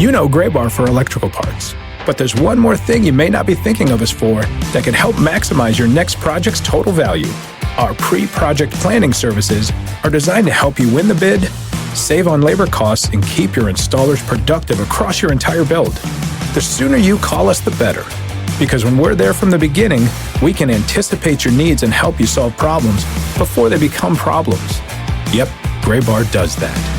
You know Gray Bar for electrical parts, but there's one more thing you may not be thinking of us for that can help maximize your next project's total value. Our pre-project planning services are designed to help you win the bid, save on labor costs, and keep your installers productive across your entire build. The sooner you call us, the better. Because when we're there from the beginning, we can anticipate your needs and help you solve problems before they become problems. Yep, Gray Bar does that.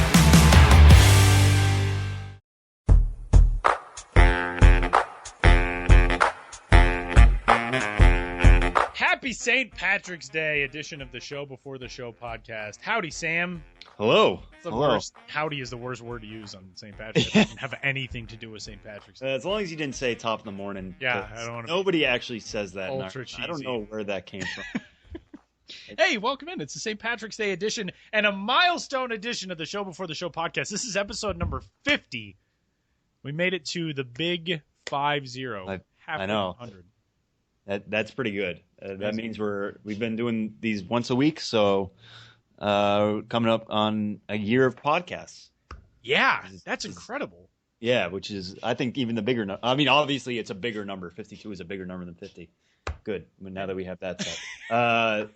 Happy St. Patrick's Day edition of the Show Before the Show podcast. Howdy, Sam. Hello. Hello. Howdy is the worst word to use on St. Patrick's Day. It doesn't have anything to do with St. Patrick's Day. As long as you didn't say top of the morning. Yeah, I don't want to. Nobody actually says that. Ultra cheesy. I don't know where that came from. Hey, welcome in. It's the St. Patrick's Day edition and a milestone edition of the Show Before the Show podcast. This is episode number 50. We made it to the big 50. I know. 100. That's pretty good. That means we've been doing these once a week, so coming up on a year of podcasts. Yeah, that's incredible. Yeah, which is, I think, even the bigger number. I mean, obviously, it's a bigger number. 52 is a bigger number than 50. Good. I mean, now that we have that set.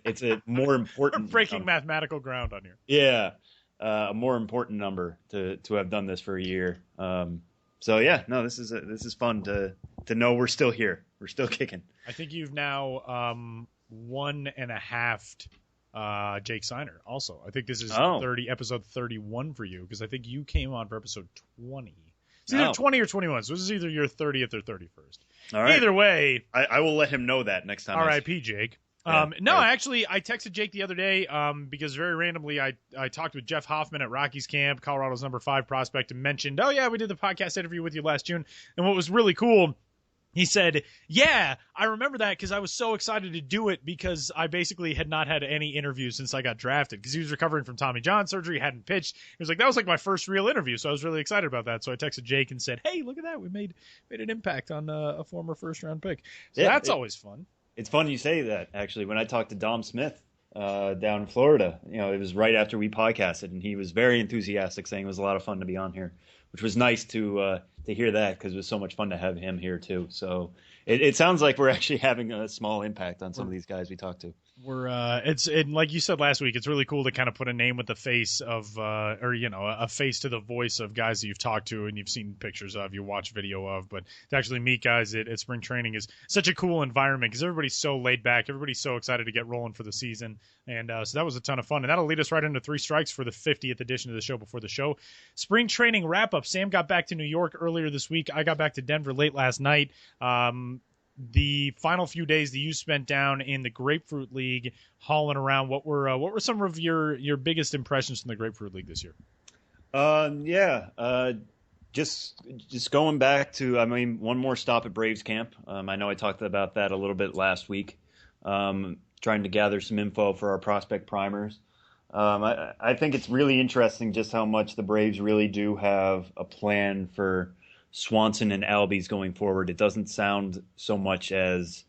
It's a more important... We're breaking mathematical ground on here. Yeah, a more important number to have done this for a year. So, yeah, no, this is fun to know we're still here. We're still kicking. I think you've now 1.5 Jake Seiner also. I think this is episode 31 for you, because I think you came on for episode 20. It's either 20 or 21, so this is either your 30th or 31st. All right. Either way. I will let him know that next time. R.I.P. Jake. Actually, I texted Jake the other day because very randomly I talked with Jeff Hoffman at Rockies camp, Colorado's number 5 prospect, and mentioned, oh, yeah, we did the podcast interview with you last June. And what was really cool, he said, yeah, I remember that because I was so excited to do it because I basically had not had any interviews since I got drafted because he was recovering from Tommy John surgery, hadn't pitched. He was like, that was like my first real interview, so I was really excited about that. So I texted Jake and said, hey, look at that. We made an impact on a former first-round pick. So that's always fun. It's fun you say that, actually. When I talked to Dom Smith down in Florida, it was right after we podcasted, and he was very enthusiastic, saying it was a lot of fun to be on here, which was nice to hear that because it was so much fun to have him here too. So it sounds like we're actually having a small impact on some of these guys we talked to. We're it's like you said last week, it's really cool to kind of put a name with the face of a face to the voice of guys that you've talked to and you've seen pictures of, you watch video of, but to actually meet guys at spring training is such a cool environment because everybody's so laid back, everybody's so excited to get rolling for the season, and so that was a ton of fun, and that'll lead us right into 3 strikes for the 50th edition of the Show Before the Show. Spring training wrap up. Sam got back to New York earlier this week. I got back to Denver late last night. The final few days that you spent down in the Grapefruit League, hauling around, what were some of your biggest impressions from the Grapefruit League this year? Just going back to, one more stop at Braves camp. I know I talked about that a little bit last week. Trying to gather some info for our prospect primers. I think it's really interesting just how much the Braves really do have a plan for Swanson and Albies going forward. It doesn't sound so much as,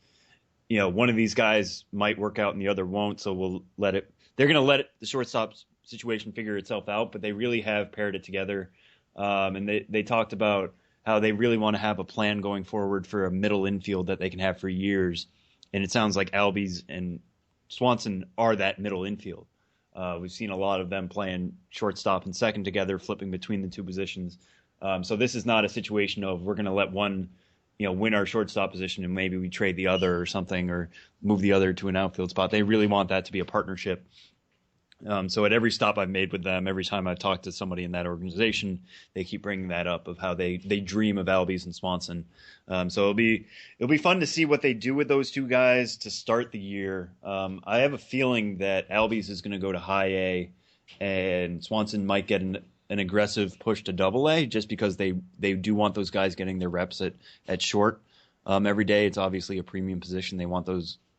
one of these guys might work out and the other won't, so they're going to let the shortstop situation figure itself out, but they really have paired it together. And they talked about how they really want to have a plan going forward for a middle infield that they can have for years. And it sounds like Albies and Swanson are that middle infield. We've seen a lot of them playing shortstop and second together, flipping between the two positions. So this is not a situation of we're going to let one, win our shortstop position and maybe we trade the other or something or move the other to an outfield spot. They really want that to be a partnership. So at every stop I've made with them, every time I've talked to somebody in that organization, they keep bringing that up of how they dream of Albies and Swanson. So it'll be fun to see what they do with those two guys to start the year. I have a feeling that Albies is going to go to high A and Swanson might get an aggressive push to double A just because they do want those guys getting their reps at short every day. It's obviously a premium position. They want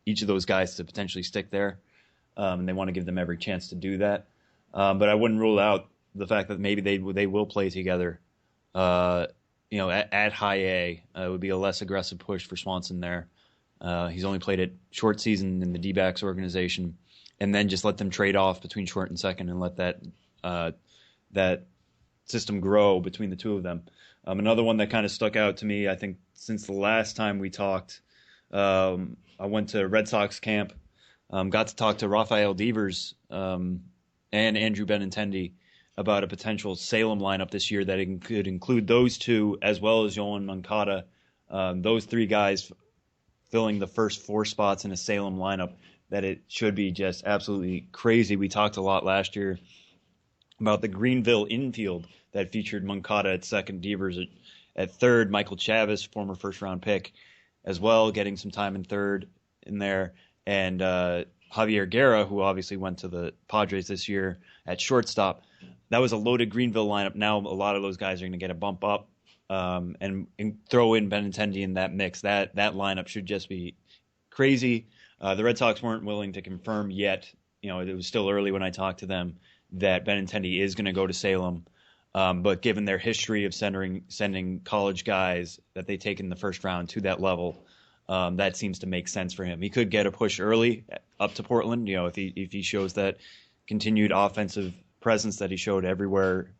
each of those guys to potentially stick there. And they want to give them every chance to do that. But I wouldn't rule out the fact that maybe they will play together, at high A. It would be a less aggressive push for Swanson there. He's only played at short season in the D-backs organization, and then just let them trade off between short and second and let that system grow between the two of them. Another one that kind of stuck out to me, I think, since the last time we talked, I went to Red Sox camp, got to talk to Rafael Devers and Andrew Benintendi about a potential Salem lineup this year that could include those two as well as Yoan Moncada. Those three guys filling the first 4 spots in a Salem lineup, that it should be just absolutely crazy. We talked a lot last year about the Greenville infield that featured Moncada at second, Devers at third, Michael Chavis, former first-round pick, as well, getting some time in third in there, and Javier Guerra, who obviously went to the Padres this year at shortstop. That was a loaded Greenville lineup. Now a lot of those guys are going to get a bump up, and throw in Benintendi in that mix. That lineup should just be crazy. The Red Sox weren't willing to confirm yet. It was still early when I talked to them that Benintendi is going to go to Salem. But given their history of sending college guys that they take in the first round to that level, that seems to make sense for him. He could get a push early up to Portland, if he shows that continued offensive presence that he showed everywhere,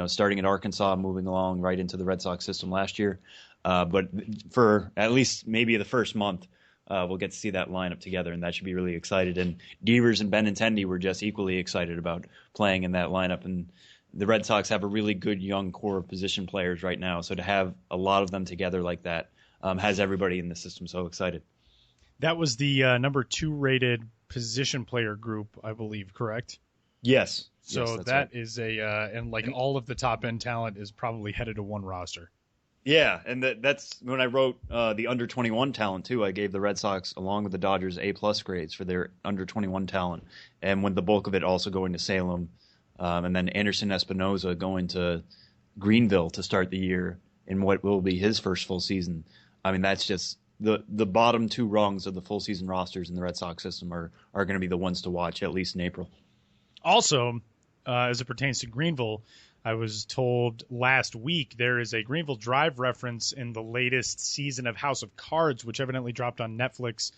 starting at Arkansas, moving along right into the Red Sox system last year. But for at least maybe the first month, we'll get to see that lineup together, and that should be really excited. And Devers and Benintendi were just equally excited about playing in that lineup. And the Red Sox have a really good young core of position players right now. So to have a lot of them together like that has everybody in the system so excited. That was the number 2 rated position player group, I believe, correct? Yes. So yes, that right. is and all of the top end talent is probably headed to one roster. Yeah, and that's when I wrote the under-21 talent, too. I gave the Red Sox, along with the Dodgers, A-plus grades for their under-21 talent, and with the bulk of it also going to Salem, and then Anderson Espinoza going to Greenville to start the year in what will be his first full season. I mean, that's just the bottom 2 rungs of the full season rosters in the Red Sox system are going to be the ones to watch, at least in April. Also, as it pertains to Greenville, I was told last week there is a Greenville Drive reference in the latest season of House of Cards, which evidently dropped on Netflix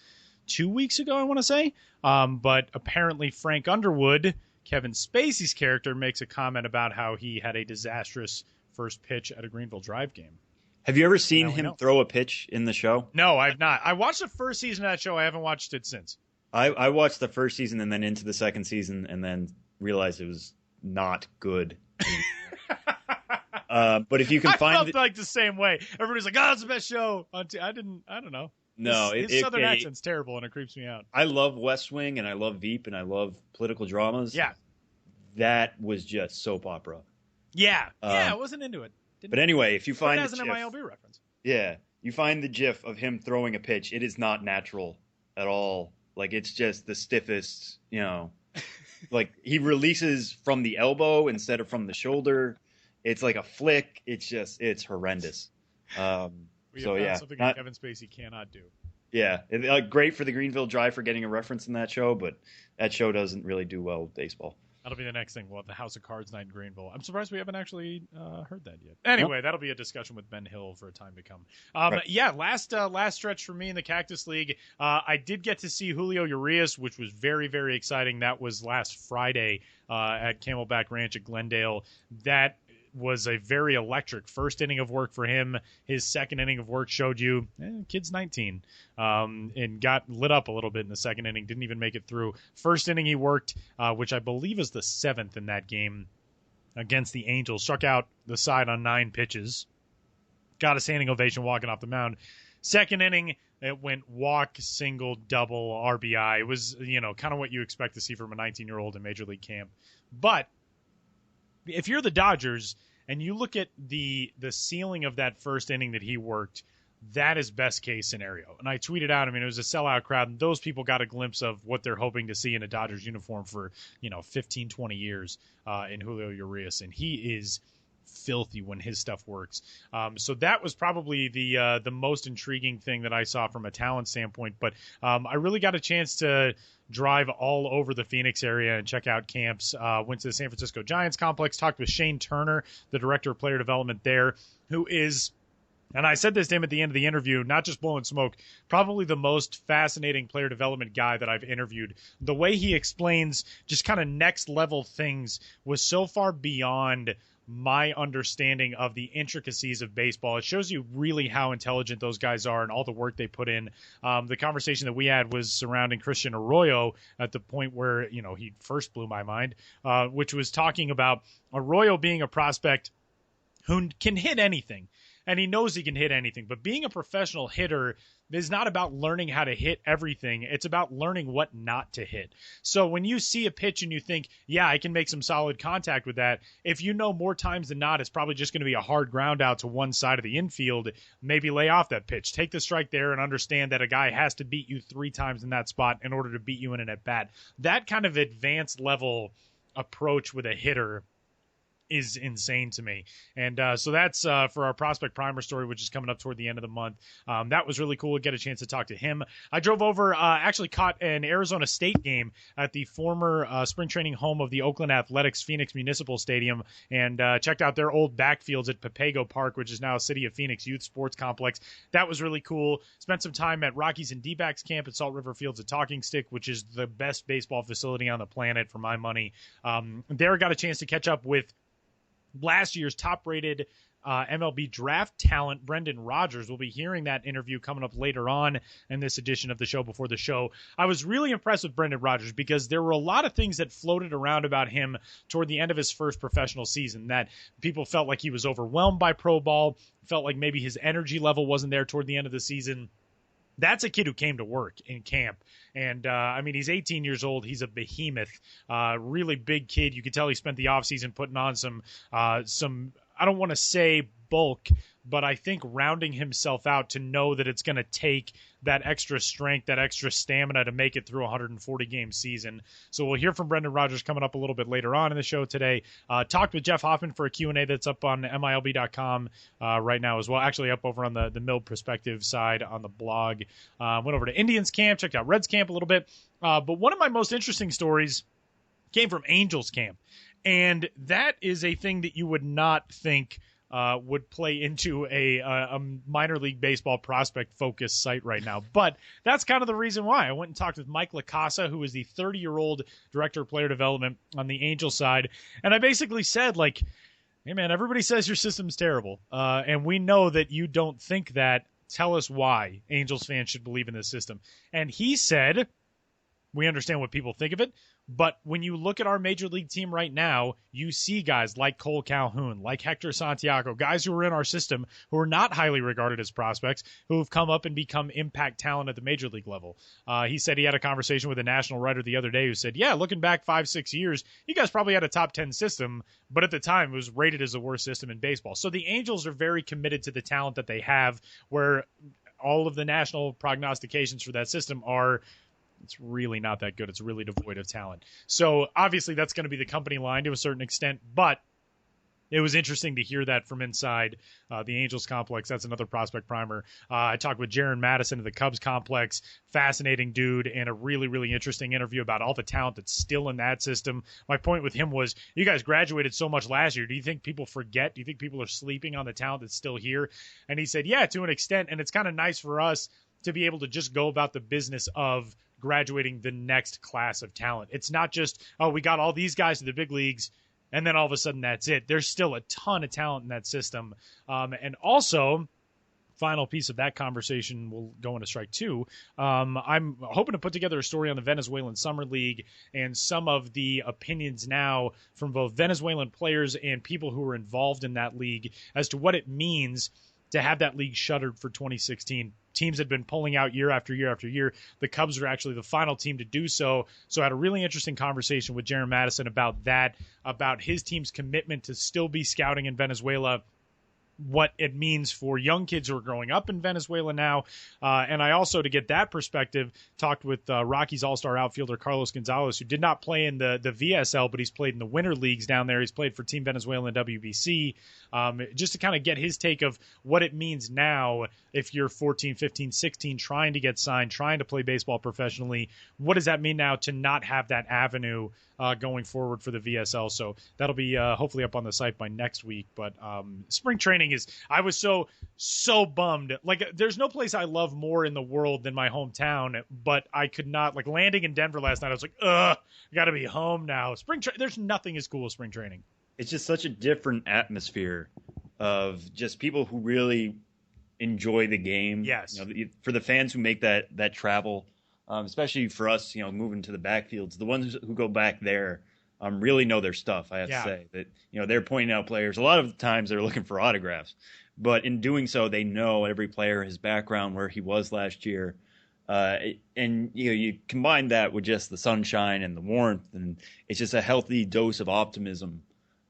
2 weeks ago, I want to say. But apparently Frank Underwood, Kevin Spacey's character, makes a comment about how he had a disastrous first pitch at a Greenville Drive game. Have you ever seen him throw a pitch in the show? No, I've not. I watched the first season of that show. I haven't watched it since. I watched the first season and then into the second season and then realized it was not good. But if you can find, I felt like the same way. Everybody's like, "Oh, it's the best show." I don't know. No, his southern accent's terrible, and it creeps me out. I love West Wing, and I love Veep, and I love political dramas. Yeah, that was just soap opera. Yeah, I wasn't into it. But anyway, if you find it has an MILB reference. Yeah, you find the GIF of him throwing a pitch. It is not natural at all. Like, it's just the stiffest, like he releases from the elbow instead of from the shoulder. It's like a flick. It's horrendous. Something that Kevin Spacey cannot do. Yeah, great for the Greenville Drive for getting a reference in that show, but that show doesn't really do well with baseball. That'll be the next thing. We'll have the House of Cards night in Greenville. I'm surprised we haven't actually heard that yet. Anyway, That'll be a discussion with Ben Hill for a time to come. Right. Yeah, last stretch for me in the Cactus League. I did get to see Julio Urias, which was very, very exciting. That was last Friday at Camelback Ranch at Glendale. That was a very electric first inning of work for him. His second inning of work showed you, kid's 19, and got lit up a little bit in the second inning. Didn't even make it through. First inning he worked, which I believe is the 7th in that game against the Angels. Struck out the side on 9 pitches. Got a standing ovation walking off the mound. Second inning, it went walk, single, double, RBI. It was, kind of what you expect to see from a 19-year-old in Major League camp. But if you're the Dodgers and you look at the ceiling of that first inning that he worked, that is best case scenario. And I tweeted out, it was a sellout crowd, and those people got a glimpse of what they're hoping to see in a Dodgers uniform for, 15, 20 years in Julio Urias. And he is filthy when his stuff works. So that was probably the most intriguing thing that I saw from a talent standpoint. But I really got a chance to drive all over the Phoenix area and check out camps. Went to the San Francisco Giants complex, talked with Shane Turner, the director of player development there, who is, and I said this to him at the end of the interview, not just blowing smoke, probably the most fascinating player development guy that I've interviewed. The way he explains just kind of next level things was so far beyond my understanding of the intricacies of baseball. It shows you really how intelligent those guys are and all the work they put in. The conversation that we had was surrounding Christian Arroyo at the point where, he first blew my mind, which was talking about Arroyo being a prospect who can hit anything. And he knows he can hit anything. But being a professional hitter is not about learning how to hit everything. It's about learning what not to hit. So when you see a pitch and you think, yeah, I can make some solid contact with that, if you know more times than not, it's probably just going to be a hard ground out to one side of the infield, maybe lay off that pitch. Take the strike there and understand that a guy has to beat you 3 times in that spot in order to beat you in an at-bat. That kind of advanced level approach with a hitter is insane to me. And so that's for our prospect primer story, which is coming up toward the end of the month. That was really cool to get a chance to talk to him. I drove over, actually caught an Arizona State game at the former spring training home of the Oakland Athletics Phoenix Municipal Stadium, and checked out their old backfields at Papago Park, which is now City of Phoenix Youth Sports Complex. That was really cool. Spent some time at Rockies and D-backs camp at Salt River Fields at Talking Stick, which is the best baseball facility on the planet for my money. There got a chance to catch up with last year's top-rated MLB draft talent, Brendan Rodgers. We'll be hearing that interview coming up later on in this edition of the show before the show. I was really impressed with Brendan Rodgers because there were a lot of things that floated around about him toward the end of his first professional season, that people felt like he was overwhelmed by pro ball, felt like maybe his energy level wasn't there toward the end of the season. That's a kid who came to work in camp. And, he's 18 years old. He's a behemoth, really big kid. You could tell he spent the offseason putting on some, I don't want to say bulk, but I think rounding himself out to know that it's going to take that extra strength, that extra stamina to make it through a 140-game season. So we'll hear from Brendan Rodgers coming up a little bit later on in the show today. Talked with Jeff Hoffman for a Q&A that's up on MILB.com right now as well. Actually up over on the Mill Perspective side on the blog. Went over to Indians camp, checked out Reds camp a little bit. But one of my most interesting stories came from Angels camp. And that is a thing that you would not think would play into a minor league baseball prospect focused site right now. But that's kind of the reason why. I went and talked with Mike LaCasa, who is the 30-year-old director of player development on the Angels side. And I basically said, hey, man, everybody says your system's terrible. And we know that you don't think that. Tell us why Angels fans should believe in this system. And he said, we understand what people think of it, but when you look at our major league team right now, you see guys like Cole Calhoun, like Hector Santiago, guys who are in our system who are not highly regarded as prospects, who have come up and become impact talent at the major league level. He said he had a conversation with a national writer the other day who said, yeah, looking back 5-6 years, you guys probably had a top 10 system, but at the time it was rated as the worst system in baseball. So the Angels are very committed to the talent that they have, where all of the national prognostications for that system are, it's really not that good. It's really devoid of talent. So obviously that's going to be the company line to a certain extent, but it was interesting to hear that from inside the Angels complex. That's another prospect primer. I talked with Jaron Madison of the Cubs complex. Fascinating dude, and a really, really interesting interview about all the talent that's still in that system. My point with him was, you guys graduated so much last year. Do you think people forget? Do you think people are sleeping on the talent that's still here? And he said, yeah, to an extent. And it's kind of nice for us to be able to just go about the business of graduating the next class of talent. It's not just, oh, we got all these guys to the big leagues, and then all of a sudden that's it. There's still a ton of talent in that system. And also, final piece of that conversation, will go into strike two. I'm hoping to put together a story on the Venezuelan Summer League and some of the opinions now from both Venezuelan players and people who are involved in that league as to what it means to have that league shuttered for 2016. Teams had been pulling out year after year after year. The Cubs were actually the final team to do so. So I had a really interesting conversation with Jaron Madison about that, about his team's commitment to still be scouting in Venezuela, what it means for young kids who are growing up in Venezuela now. And I also, to get that perspective, talked with Rockies all-star outfielder Carlos Gonzalez, who did not play in the VSL, but he's played in the winter leagues down there. He's played for Team Venezuela and WBC, just to kind of get his take of what it means now if you're 14, 15, 16, trying to get signed, trying to play baseball professionally. What does that mean now to not have that avenue going forward for the VSL? So that'll be hopefully up on the site by next week. But spring training is, I was so bummed. Like, there's no place I love more in the world than my hometown, but I could not, like, landing in Denver last night, I was like, I gotta be home now. There's nothing as cool as spring training. it's just such a different atmosphere of just people who really enjoy the game. Yes. For the fans who make that travel, especially for us, moving to the backfields, the ones who go back there really know their stuff. I have to say that, they're pointing out players. A lot of times they're looking for autographs, but in doing so, they know every player, his background, where he was last year. And you combine that with just the sunshine and the warmth, and it's just a healthy dose of optimism.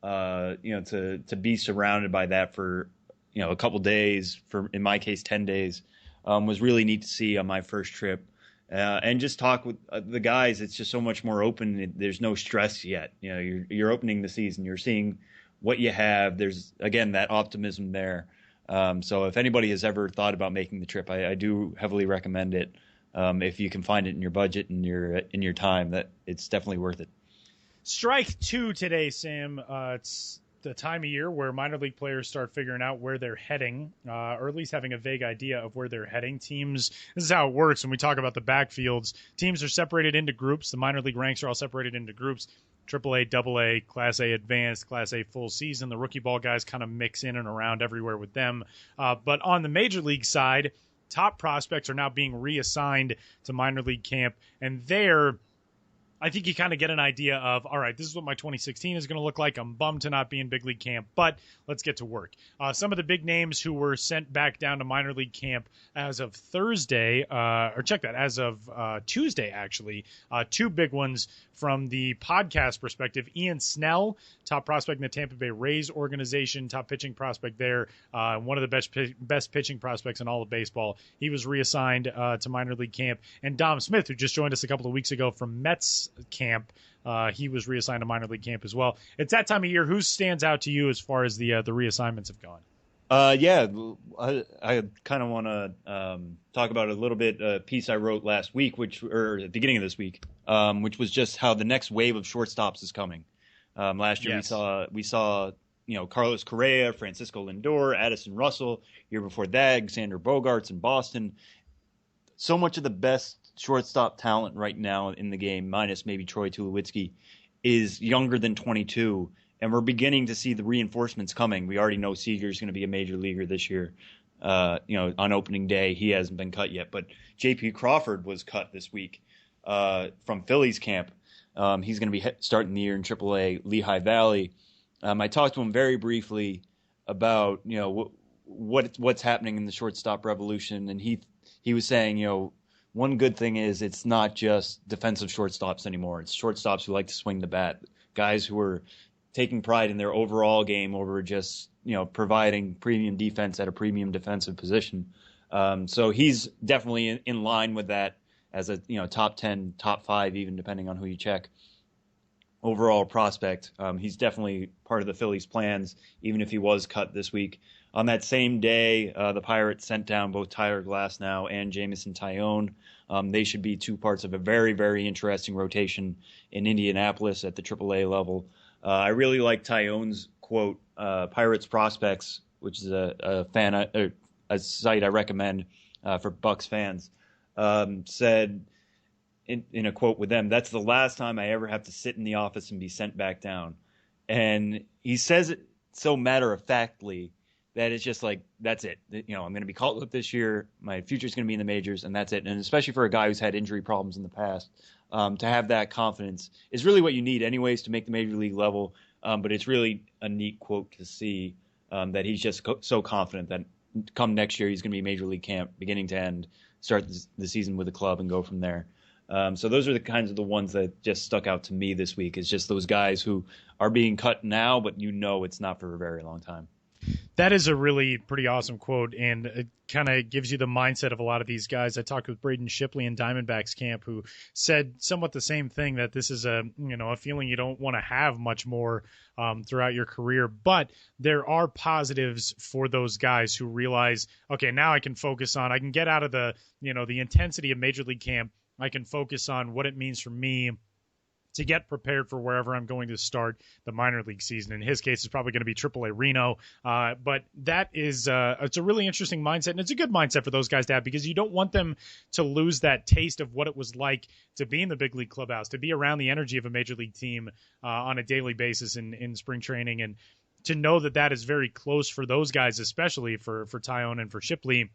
To be surrounded by that for a couple days, for in my case 10 days, was really neat to see on my first trip. And just talk with the guys. It's just so much more open. There's no stress yet. You're opening the season. You're seeing what you have. There's again that optimism there. So if anybody has ever thought about making the trip, I do heavily recommend it. If you can find it in your budget and in your time, that it's definitely worth it. Strike two today, Sam. It's the time of year where minor league players start figuring out where they're heading, or at least having a vague idea of where they're heading. Teams, this is how it works when we talk about the backfields. Teams are separated into groups. The minor league ranks are all separated into groups. AAA, AA, Class A Advanced, Class A Full Season. The rookie ball guys kind of mix in and around everywhere with them. But on the major league side, top prospects are now being reassigned to minor league camp, and there I think you kind of get an idea of, all right, this is what my 2016 is going to look like. I'm bummed to not be in big league camp, but let's get to work. Some of the big names who were sent back down to minor league camp as of Thursday, as of Tuesday, actually, two big ones from the podcast perspective. Ian Snell, top prospect in the Tampa Bay Rays organization, top pitching prospect there, one of the best pitching prospects in all of baseball. He was reassigned to minor league camp. And Dom Smith, who just joined us a couple of weeks ago from Mets camp, he was reassigned to minor league camp as well. It's that time of year. Who stands out to you as far as the reassignments have gone? I kind of want to talk about a little bit a piece I wrote last week, at the beginning of this week, which was just how the next wave of shortstops is coming. Last year we saw Carlos Correa, Francisco Lindor, Addison Russell. Year before that, Xander Bogaerts in Boston. So much of the best shortstop talent right now in the game, minus maybe Troy Tulowitzki, is younger than 22, and we're beginning to see the reinforcements coming. We already know Seager's going to be a major leaguer this year. On opening day, he hasn't been cut yet, but J.P. Crawford was cut this week from Phillies camp. He's going to be starting the year in AAA Lehigh Valley. I talked to him very briefly about what's happening in the shortstop revolution, and he was saying, one good thing is it's not just defensive shortstops anymore. It's shortstops who like to swing the bat, guys who are taking pride in their overall game over just providing premium defense at a premium defensive position. So he's definitely in line with that as a top 10, top 5, even depending on who you check. Overall prospect, he's definitely part of the Phillies' plans, even if he was cut this week. On that same day, the Pirates sent down both Tyler Glasnow and Jamison Tyone. They should be two parts of a very, very interesting rotation in Indianapolis at the AAA level. I really like Tyone's quote, Pirates Prospects, which is a site I recommend for Bucks fans, said in a quote with them, "That's the last time I ever have to sit in the office and be sent back down." And he says it so matter-of-factly that it's just like, that's it. I'm going to be called up this year. My future's going to be in the majors, and that's it. And especially for a guy who's had injury problems in the past, to have that confidence is really what you need anyways to make the major league level. But it's really a neat quote to see that he's just so confident that come next year he's going to be major league camp, beginning to end, start the season with the club and go from there. So those are the kinds of the ones that just stuck out to me this week. Is just those guys who are being cut now, but it's not for a very long time. That is a really pretty awesome quote, and it kind of gives you the mindset of a lot of these guys. I talked with Braden Shipley in Diamondbacks camp, who said somewhat the same thing, that this is a feeling you don't want to have much more throughout your career. But there are positives for those guys who realize, okay, now I can get out of the intensity of Major League camp. I can focus on what it means for me to get prepared for wherever I'm going to start the minor league season. In his case, it's probably going to be AAA Reno. But that is it's a really interesting mindset, and it's a good mindset for those guys to have, because you don't want them to lose that taste of what it was like to be in the big league clubhouse, to be around the energy of a major league team on a daily basis in spring training, and to know that that is very close for those guys, especially for Tyone and for Shipley.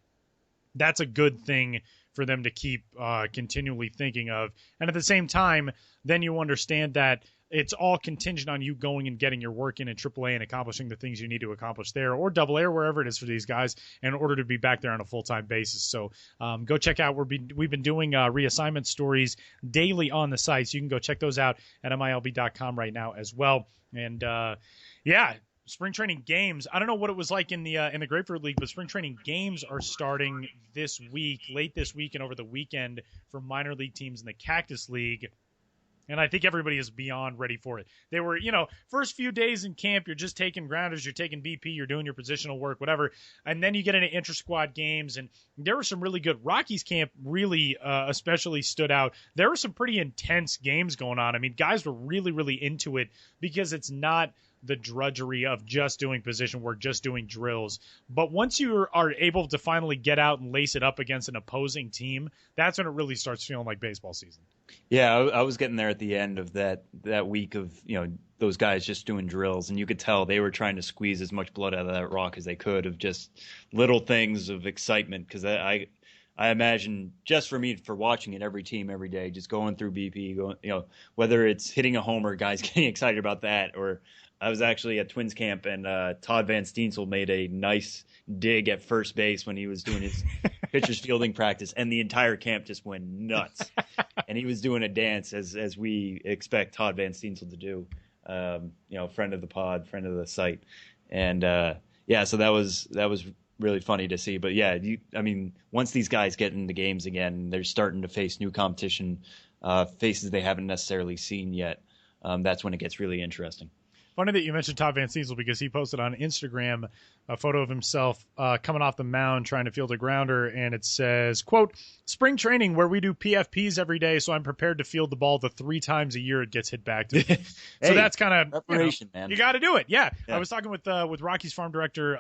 That's a good thing for them to keep continually thinking of. And at the same time, then you understand that it's all contingent on you going and getting your work in AAA and accomplishing the things you need to accomplish there, or AA, or wherever it is for these guys, in order to be back there on a full-time basis. So go check out, we've been doing reassignment stories daily on the site, so you can go check those out at MILB.com right now as well. And spring training games. I don't know what it was like in the Grapefruit League, but spring training games are starting this week, late this week and over the weekend, for minor league teams in the Cactus League. And I think everybody is beyond ready for it. They were, first few days in camp, you're just taking grounders, you're taking BP, you're doing your positional work, whatever. And then you get into inter-squad games, and there were some really good. Rockies camp really especially stood out. There were some pretty intense games going on. I mean, guys were really, really into it, because it's not the drudgery of just doing position work, just doing drills. But once you are able to finally get out and lace it up against an opposing team, that's when it really starts feeling like baseball season. Yeah, I was getting there at the end of that week of, those guys just doing drills, and you could tell they were trying to squeeze as much blood out of that rock as they could, of just little things of excitement. Because I imagine, just for me, for watching it, every team every day, just going through BP, whether it's hitting a homer, guys getting excited about that, or I was actually at Twins camp, and Todd Van Steensel made a nice dig at first base when he was doing his pitcher's fielding practice, and the entire camp just went nuts. And he was doing a dance, as we expect Todd Van Steensel to do, friend of the pod, friend of the site. And so that was really funny to see. But yeah, once these guys get into games again, they're starting to face new competition, faces they haven't necessarily seen yet. That's when it gets really interesting. Funny that you mentioned Todd Van Steensel, because he posted on Instagram a photo of himself coming off the mound trying to field a grounder, and it says, quote, "Spring training where we do PFPs every day, so I'm prepared to field the ball the 3 times a year it gets hit back to me." So that's kind of preparation, man. You got to do it. Yeah. I was talking with Rockies farm director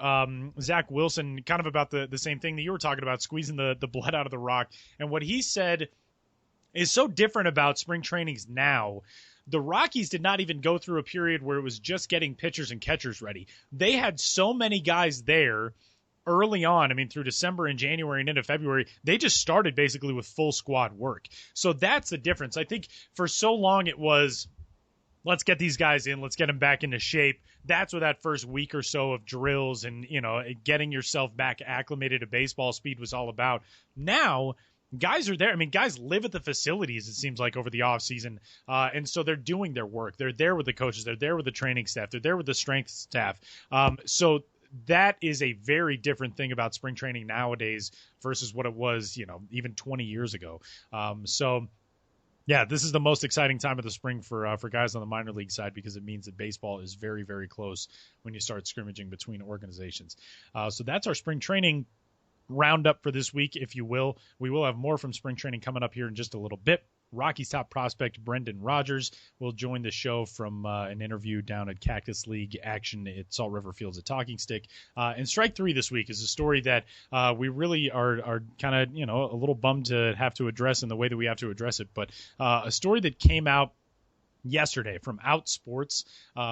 Zach Wilson, kind of about the same thing that you were talking about, squeezing the blood out of the rock. And what he said is so different about spring trainings now. The Rockies did not even go through a period where it was just getting pitchers and catchers ready. They had so many guys there early on. I mean, through December and January and into February, they just started basically with full squad work. So that's the difference. I think for so long it was, let's get these guys in, let's get them back into shape. That's what that first week or so of drills and, getting yourself back acclimated to baseball speed was all about. Now, guys are there. I mean, guys live at the facilities, it seems like, over the offseason. And so they're doing their work. They're there with the coaches. They're there with the training staff. They're there with the strength staff. So that is a very different thing about spring training nowadays versus what it was, even 20 years ago. Yeah, this is the most exciting time of the spring for guys on the minor league side, because it means that baseball is very, very close when you start scrimmaging between organizations. So that's our spring training roundup for this week, if you will. We will have more from spring training coming up here in just a little bit. Rockies top prospect Brendan Rodgers will join the show from an interview down at Cactus League action at Salt River Fields at Talking Stick. And Strike 3 this week is a story that we really are kind of, a little bummed to have to address in the way that we have to address it. But a story that came out yesterday from Outsports,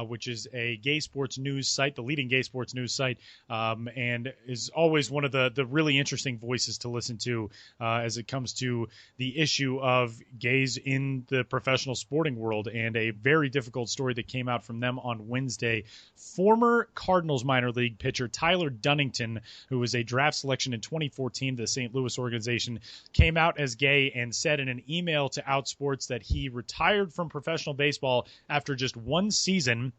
which is a gay sports news site, the leading gay sports news site, and is always one of the really interesting voices to listen to as it comes to the issue of gays in the professional sporting world. And a very difficult story that came out from them on Wednesday. Former Cardinals minor league pitcher Tyler Dunnington, who was a draft selection in 2014 to the St. Louis organization, came out as gay and said in an email to Outsports that he retired from professional baseball after just one season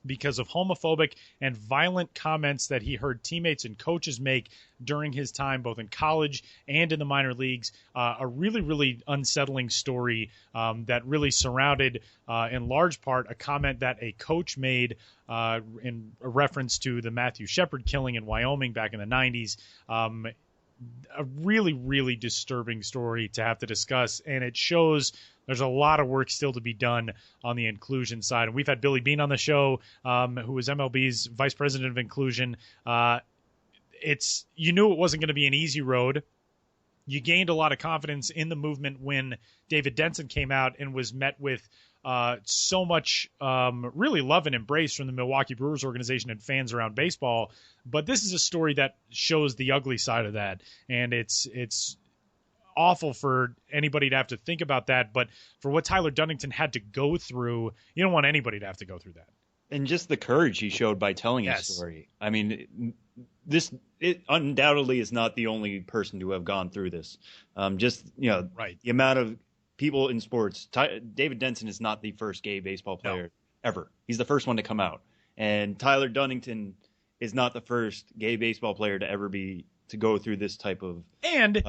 because of homophobic and violent comments that he heard teammates and coaches make during his time both in college and in the minor leagues. A really, really unsettling story that really surrounded, in large part, a comment that a coach made in a reference to the Matthew Shepard killing in Wyoming back in the 90s. A really, really disturbing story to have to discuss, and it shows there's a lot of work still to be done on the inclusion side. And we've had Billy Bean on the show, who was MLB's vice president of inclusion. You knew it wasn't going to be an easy road. You gained a lot of confidence in the movement when David Denson came out and was met with so much really love and embrace from the Milwaukee Brewers organization and fans around baseball. But this is a story that shows the ugly side of that. And it's awful for anybody to have to think about that. But for what Tyler Dunnington had to go through, you don't want anybody to have to go through that. And just the courage he showed by telling his story. I mean, it undoubtedly is not the only person to have gone through this. The amount of people in sports. David Denson is not the first gay baseball player ever. He's the first one to come out. And Tyler Dunnington is not the first gay baseball player to ever to go through this type of. And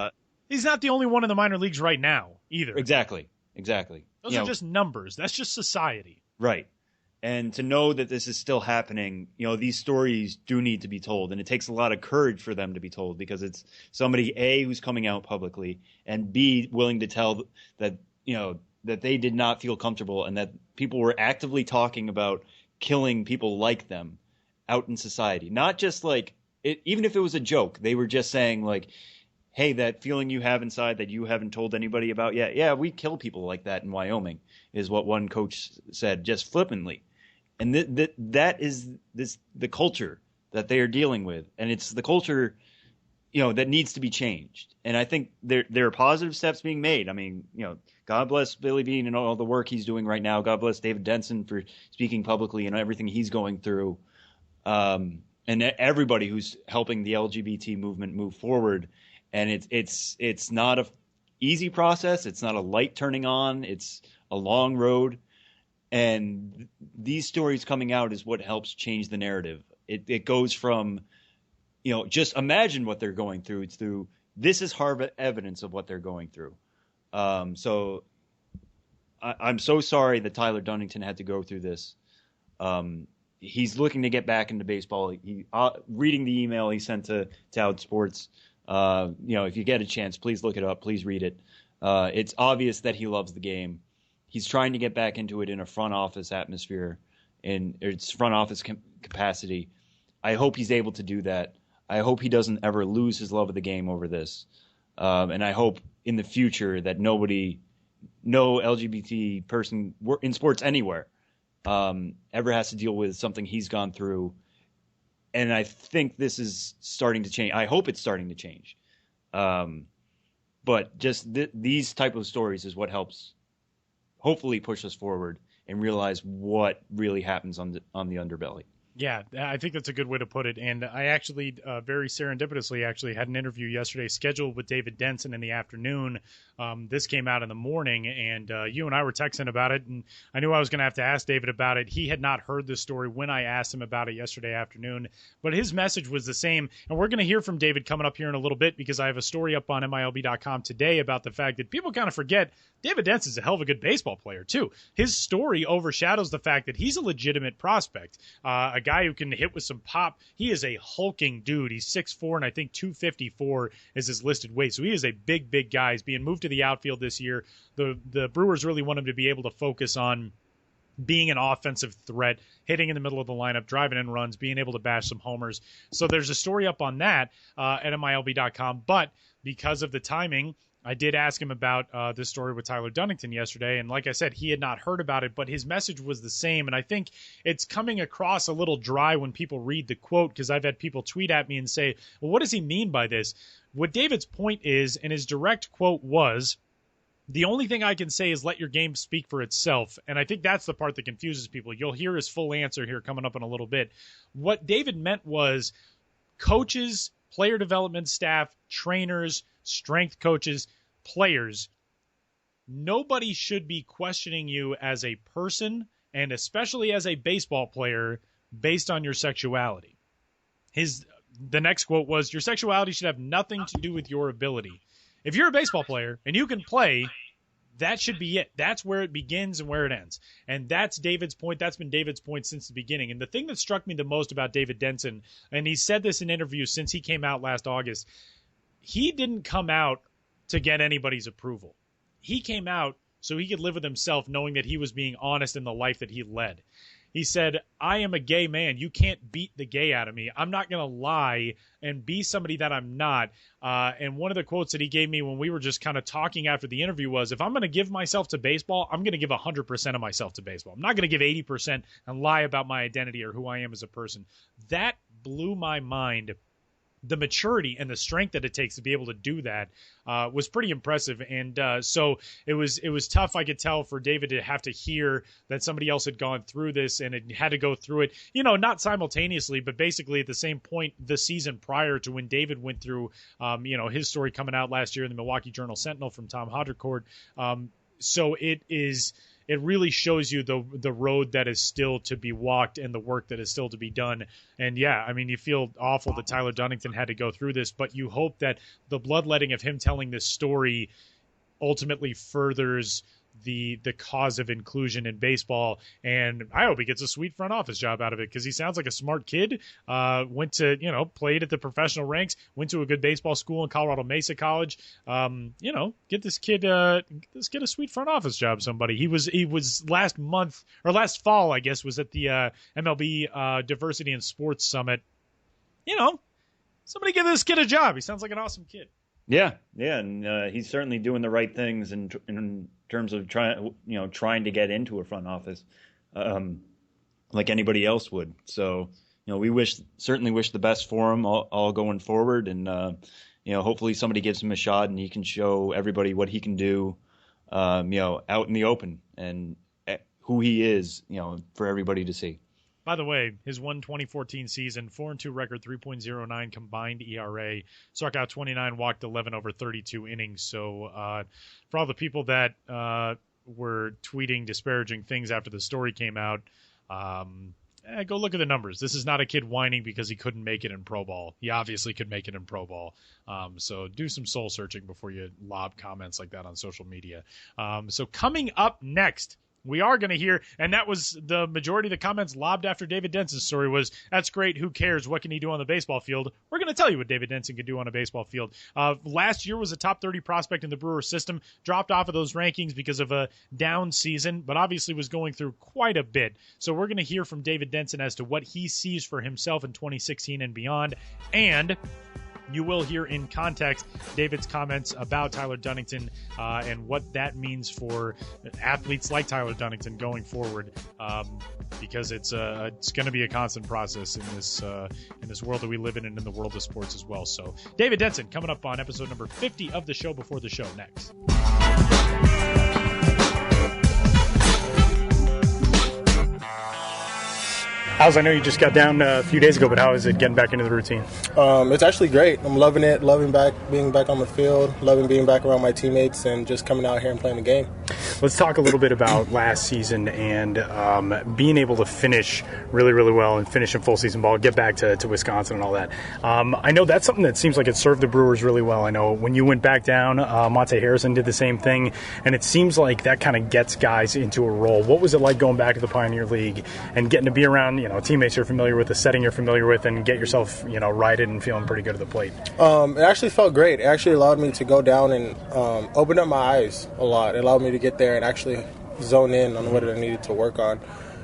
he's not the only one in the minor leagues right now either. Exactly. Those are just numbers. That's just society. Right. And to know that this is still happening, these stories do need to be told. And it takes a lot of courage for them to be told, because it's somebody, A, who's coming out publicly, and B, willing to tell that, that they did not feel comfortable and that people were actively talking about killing people like them out in society. Not just even if it was a joke, they were just saying hey, that feeling you have inside that you haven't told anybody about yet. Yeah, we kill people like that in Wyoming, is what one coach said just flippantly. And that is the culture that they are dealing with. And it's the culture, that needs to be changed. And I think there are positive steps being made. I mean, God bless Billy Bean and all the work he's doing right now. God bless David Denson for speaking publicly and everything he's going through. And everybody who's helping the LGBT movement move forward. And it's not a easy process. It's not a light turning on. It's a long road. And these stories coming out is what helps change the narrative. It goes from, just imagine what they're going through. It's through, this is hard evidence of what they're going through. So I'm so sorry that Tyler Dunnington had to go through this. He's looking to get back into baseball. Reading the email he sent to Outsports, if you get a chance, please look it up. Please read it. It's obvious that he loves the game. He's trying to get back into it in a front office atmosphere, in its front office capacity. I hope he's able to do that. I hope he doesn't ever lose his love of the game over this. And I hope in the future that no LGBT person in sports anywhere ever has to deal with something he's gone through. And I think this is starting to change. I hope it's starting to change. But just these type of stories is what helps hopefully push us forward and realize what really happens on the underbelly. Yeah, I think that's a good way to put it. And I actually, very serendipitously, had an interview yesterday scheduled with David Denson in the afternoon. This came out in the morning, and you and I were texting about it, and I knew I was going to have to ask David about it. He had not heard this story when I asked him about it yesterday afternoon, but his message was the same. And we're going to hear from David coming up here in a little bit, because I have a story up on MILB.com today about the fact that people kind of forget David Denson's a hell of a good baseball player, too. His story overshadows the fact that he's a legitimate prospect, a guy who can hit with some pop. He is a hulking dude. He's 6'4", and I think 254 is his listed weight. So he is a big, big guy. He's being moved to the outfield this year. The Brewers really want him to be able to focus on being an offensive threat, hitting in the middle of the lineup, driving in runs, being able to bash some homers. So there's a story up on that at MILB.com. But because of the timing, I did ask him about this story with Tyler Dunnington yesterday, and like I said, he had not heard about it, but his message was the same, and I think it's coming across a little dry when people read the quote, because I've had people tweet at me and say, well, what does he mean by this? What David's point is, and his direct quote was, the only thing I can say is let your game speak for itself, and I think that's the part that confuses people. You'll hear his full answer here coming up in a little bit. What David meant was coaches, player development staff, trainers, strength coaches, players, nobody should be questioning you as a person, and especially as a baseball player, based on your sexuality. The next quote was, your sexuality should have nothing to do with your ability. If you're a baseball player and you can play, that should be it. That's where it begins and where it ends. And that's David's point. That's been David's point since the beginning. And the thing that struck me the most about David Denson, and he said this in interviews since he came out last August, he didn't come out to get anybody's approval. He came out so he could live with himself knowing that he was being honest in the life that he led. He said, I am a gay man. You can't beat the gay out of me. I'm not going to lie and be somebody that I'm not. And one of the quotes that he gave me when we were just kind of talking after the interview was, if I'm going to give myself to baseball, I'm going to give 100% of myself to baseball. I'm not going to give 80% and lie about my identity or who I am as a person. That blew my mind. The maturity and the strength that it takes to be able to do that was pretty impressive. And so it was tough, I could tell, for David to have to hear that somebody else had gone through this and it had to go through it, not simultaneously, but basically at the same point the season prior to when David went through, his story coming out last year in the Milwaukee Journal-Sentinel from Tom Hodricourt. So it really shows you the road that is still to be walked and the work that is still to be done. And yeah, I mean, you feel awful that Tyler Dunnington had to go through this, but you hope that the bloodletting of him telling this story ultimately furthers the cause of inclusion in baseball. And I hope he gets a sweet front office job out of it, because he sounds like a smart kid. Went to, played at the professional ranks, went to a good baseball school in Colorado Mesa College. Get this kid a sweet front office job, somebody. He was last fall, I guess, was at the MLB Diversity in Sports Summit. Somebody give this kid a job. He sounds like an awesome kid. Yeah, and he's certainly doing the right things in terms of trying to get into a front office, like anybody else would. So, we certainly wish the best for him all going forward, and hopefully somebody gives him a shot and he can show everybody what he can do, out in the open and who he is, for everybody to see. By the way, his 2014 season, 4-2 record, 3.09 combined ERA, struck out 29, walked 11 over 32 innings. So for all the people that were tweeting disparaging things after the story came out, go look at the numbers. This is not a kid whining because he couldn't make it in pro ball. He obviously could make it in pro ball. So do some soul searching before you lob comments like that on social media. So coming up next, we are going to hear, and that was the majority of the comments lobbed after David Denson's story was, that's great, who cares, what can he do on the baseball field? We're going to tell you what David Denson can do on a baseball field. Last year was a top 30 prospect in the Brewers system, dropped off of those rankings because of a down season, but obviously was going through quite a bit. So we're going to hear from David Denson as to what he sees for himself in 2016 and beyond, and you will hear in context David's comments about Tyler Dunnington and what that means for athletes like Tyler Dunnington going forward, because it's going to be a constant process in this world that we live in and in the world of sports as well. So David Denson coming up on episode number 50 of the Show Before the Show next. How's, I know you just got down a few days ago, but how is it getting back into the routine? It's actually great. I'm loving it, loving being back on the field, loving being back around my teammates, and just coming out here and playing the game. Let's talk a little bit about last season and being able to finish really, really well and finish in full season ball, get back to Wisconsin and all that. I know that's something that seems like it served the Brewers really well. I know when you went back down, Monte Harrison did the same thing, and it seems like that kind of gets guys into a role. What was it like going back to the Pioneer League and getting to be around, teammates you're familiar with, the setting you're familiar with, and get yourself, righted and feeling pretty good at the plate? It actually felt great. It actually allowed me to go down and open up my eyes a lot. It allowed me to get there and actually zone in on what I needed to work on,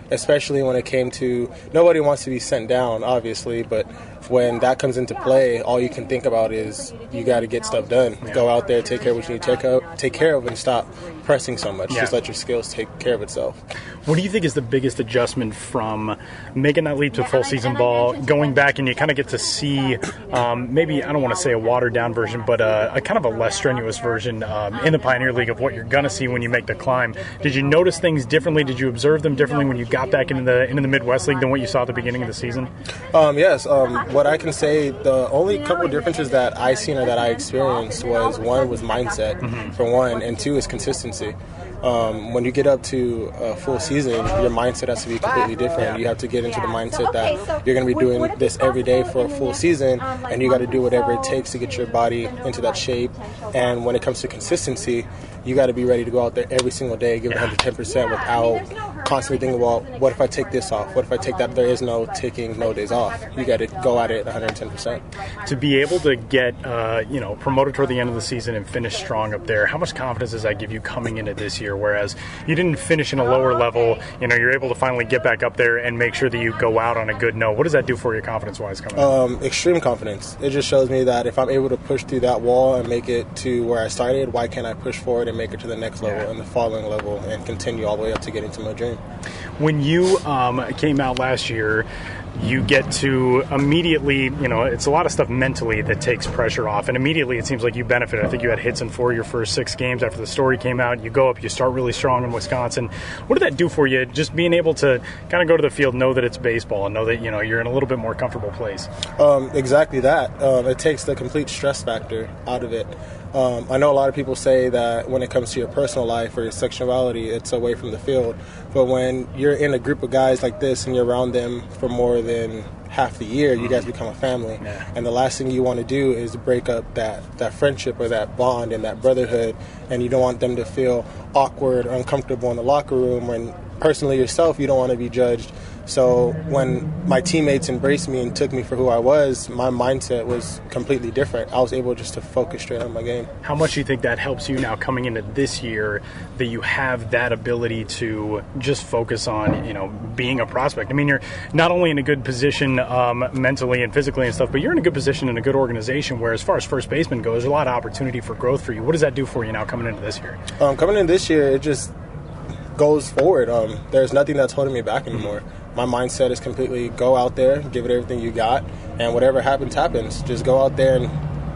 especially when it came to, nobody wants to be sent down, obviously, but when that comes into play, all you can think about is you got to get stuff done. Yeah. Go out there, take care of what you need to take care of, and stop pressing so much. Yeah. Just let your skills take care of itself. What do you think is the biggest adjustment from making that leap to full season ball, going back and you kind of get to see maybe, I don't want to say a watered down version, but a kind of a less strenuous version in the Pioneer League of what you're going to see when you make the climb? Did you notice things differently? Did you observe them differently when you got back into the Midwest League than what you saw at the beginning of the season? Yes. What I can say, the only couple of differences that I seen or that I experienced was, one was mindset, for one, and two is consistency. When you get up to a full season, your mindset has to be completely different. You have to get into the mindset that you're going to be doing this every day for a full season, and you got to do whatever it takes to get your body into that shape. And when it comes to consistency, you got to be ready to go out there every single day, give it 110% without constantly thinking, well, what if I take this off? What if I take that? There is no taking no days off. You got to go at it 110%. To be able to get, promoted toward the end of the season and finish strong up there, how much confidence does that give you coming into this year? Whereas you didn't finish in a lower level, you're able to finally get back up there and make sure that you go out on a good note. What does that do for you confidence-wise coming in? Extreme confidence. It just shows me that if I'm able to push through that wall and make it to where I started, why can't I push forward and make it to the next level and the following level and continue all the way up to getting to my dream? When you came out last year, you get to immediately, it's a lot of stuff mentally that takes pressure off, and immediately it seems like you benefited. I think you had hits in 4 of your first 6 games after the story came out. You go up, you start really strong in Wisconsin. What did that do for you, just being able to kind of go to the field, know that it's baseball, and know that, you're in a little bit more comfortable place? Exactly that. It takes the complete stress factor out of it. I know a lot of people say that when it comes to your personal life or your sexuality, it's away from the field. But when you're in a group of guys like this and you're around them for more than half the year, you guys become a family. Yeah. And the last thing you want to do is break up that friendship or that bond and that brotherhood. And you don't want them to feel awkward or uncomfortable in the locker room. When personally yourself, you don't want to be judged. So when my teammates embraced me and took me for who I was, my mindset was completely different. I was able just to focus straight on my game. How much do you think that helps you now coming into this year, that you have that ability to just focus on, being a prospect? I mean, you're not only in a good position mentally and physically and stuff, but you're in a good position in a good organization where, as far as first baseman goes, there's a lot of opportunity for growth for you. What does that do for you now coming into this year? Coming in this year, it just goes forward. There's nothing that's holding me back anymore. My mindset is completely go out there, give it everything you got, and whatever happens, happens. Just go out there and,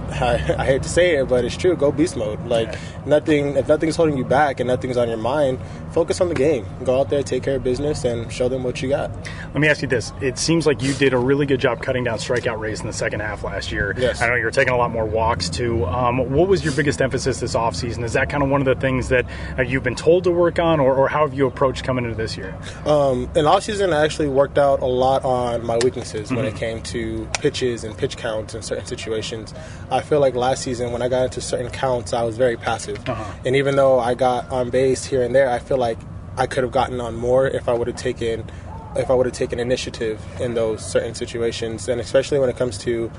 I hate to say it, but it's true, go beast mode. If nothing's holding you back and nothing's on your mind, focus on the game. Go out there, take care of business, and show them what you got. Let me ask you this. It seems like you did a really good job cutting down strikeout rates in the second half last year. Yes. I know you were taking a lot more walks, too. What was your biggest emphasis this offseason? Is that kind of one of the things that you've been told to work on, or how have you approached coming into this year? In offseason, I actually worked out a lot on my weaknesses when it came to pitches and pitch counts in certain situations. I feel like last season, when I got into certain counts, I was very passive. And even though I got on base here and there, I feel like I could have gotten on more if I would have taken initiative in those certain situations. And especially when it comes to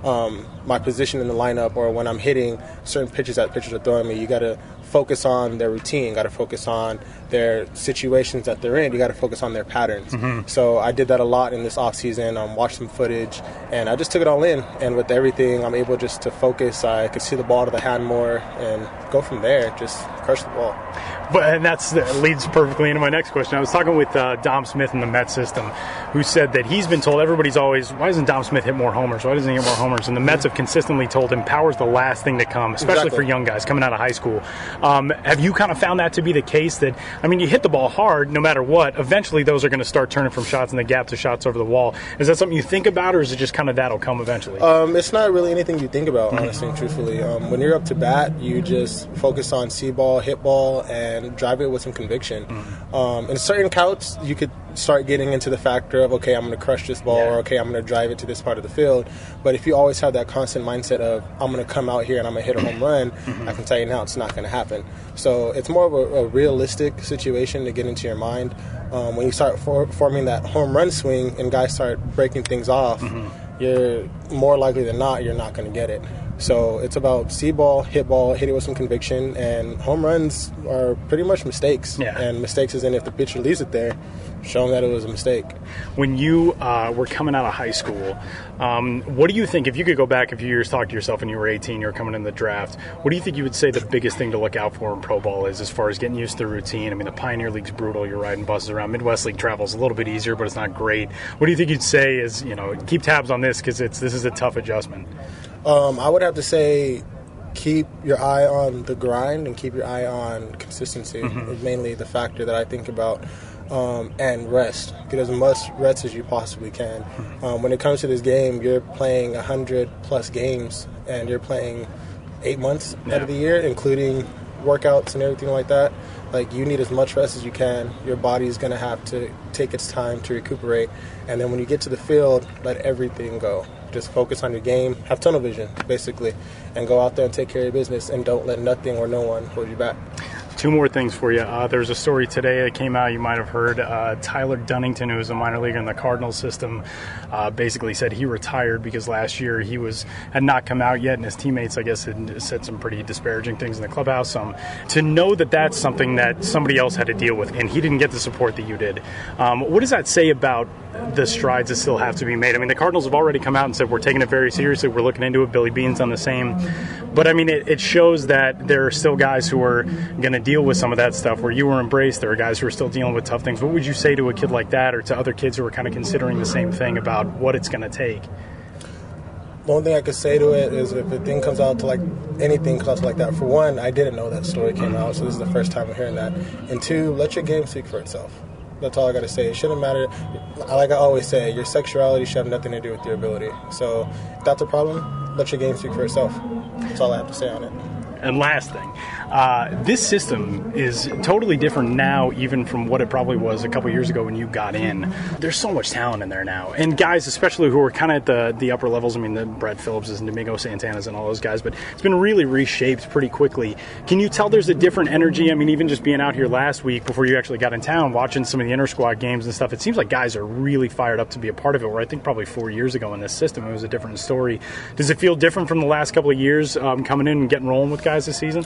my position in the lineup, or when I'm hitting certain pitches that pitchers are throwing me, you got to focus on their routine, got to focus on their situations that they're in, you got to focus on their patterns. So I did that a lot in this offseason, watched some footage, and I just took it all in. And with everything, I'm able just to focus. I could see the ball to the hand more and go from there, just crush the ball. And that leads perfectly into my next question. I was talking with Dom Smith in the Mets system, who said that he's been told, everybody's always, why doesn't Dom Smith hit more homers? Why doesn't he hit more homers? And the Mets have consistently told him power's the last thing to come, especially for young guys coming out of high school. Have you kind of found that to be the case? That, you hit the ball hard no matter what. Eventually those are going to start turning from shots in the gap to shots over the wall. Is that something you think about, or is it just kind of that'll come eventually? It's not really anything you think about, honestly and truthfully. When you're up to bat, you just focus on see ball, hit ball, and drive it with some conviction. In certain counts, you could start getting into the factor of, okay, I'm going to crush this ball, or okay, I'm going to drive it to this part of the field. But if you always have that constant mindset of, I'm going to come out here and I'm going to hit a home run, I can tell you now it's not going to happen. So it's more of a realistic situation to get into your mind. When you start forming that home run swing and guys start breaking things off, you're more likely than not, you're not going to get it. So it's about see ball, hit it with some conviction, and home runs are pretty much mistakes. And mistakes isn't if the pitcher leaves it there, show them that it was a mistake. When you were coming out of high school, what do you think, if you could go back a few years, talk to yourself when you were 18, you were coming in the draft, what do you think you would say the biggest thing to look out for in pro ball is, as far as getting used to the routine? The Pioneer League's brutal, you're riding buses around. Midwest League travel's a little bit easier, but it's not great. What do you think you'd say is, keep tabs on this, because this is a tough adjustment? I would have to say keep your eye on the grind and keep your eye on consistency. Is mainly the factor that I think about. And rest. Get as much rest as you possibly can. When it comes to this game, you're playing 100-plus games, and you're playing 8 months out of the year, including workouts and everything like that. You need as much rest as you can. Your body's going to have to take its time to recuperate. And then when you get to the field, let everything go. Just focus on your game. Have tunnel vision, basically. And go out there and take care of your business. And don't let nothing or no one hold you back. 2 more things for you. There's a story today that came out, you might have heard. Tyler Dunnington, who was a minor leaguer in the Cardinals system, basically said he retired because last year he had not come out yet, and his teammates, I guess, had said some pretty disparaging things in the clubhouse. To know that that's something that somebody else had to deal with, and he didn't get the support that you did. What does that say about the strides that still have to be made? I mean, the Cardinals have already come out and said we're taking it very seriously. We're looking into it. Billy Beane's done the same. But, I mean, it shows that there are still guys who are going to deal with some of that stuff where you were embraced. There are guys who are still dealing with tough things. What would you say to a kid like that or to other kids who are kind of considering the same thing about what it's going to take? One thing I could say to it is if a thing comes out to anything comes out to like that, for one, I didn't know that story came out, so this is the first time I'm hearing that. And 2, let your game speak for itself. That's all I got to say. It shouldn't matter. Like I always say, your sexuality should have nothing to do with your ability. So if that's a problem, let your game speak for itself. That's all I have to say on it. And last thing, this system is totally different now even from what it probably was a couple years ago when you got in. There's so much talent in there now. And guys, especially who are kind of at the upper levels, I mean, the Brett Phillipses and Domingo Santanas and all those guys, but it's been really reshaped pretty quickly. Can you tell there's a different energy? I mean, even just being out here last week before you actually got in town, watching some of the inter-squad games and stuff, it seems like guys are really fired up to be a part of it, where I think probably 4 years ago in this system it was a different story. Does it feel different from the last couple of years coming in and getting rolling with guys this season?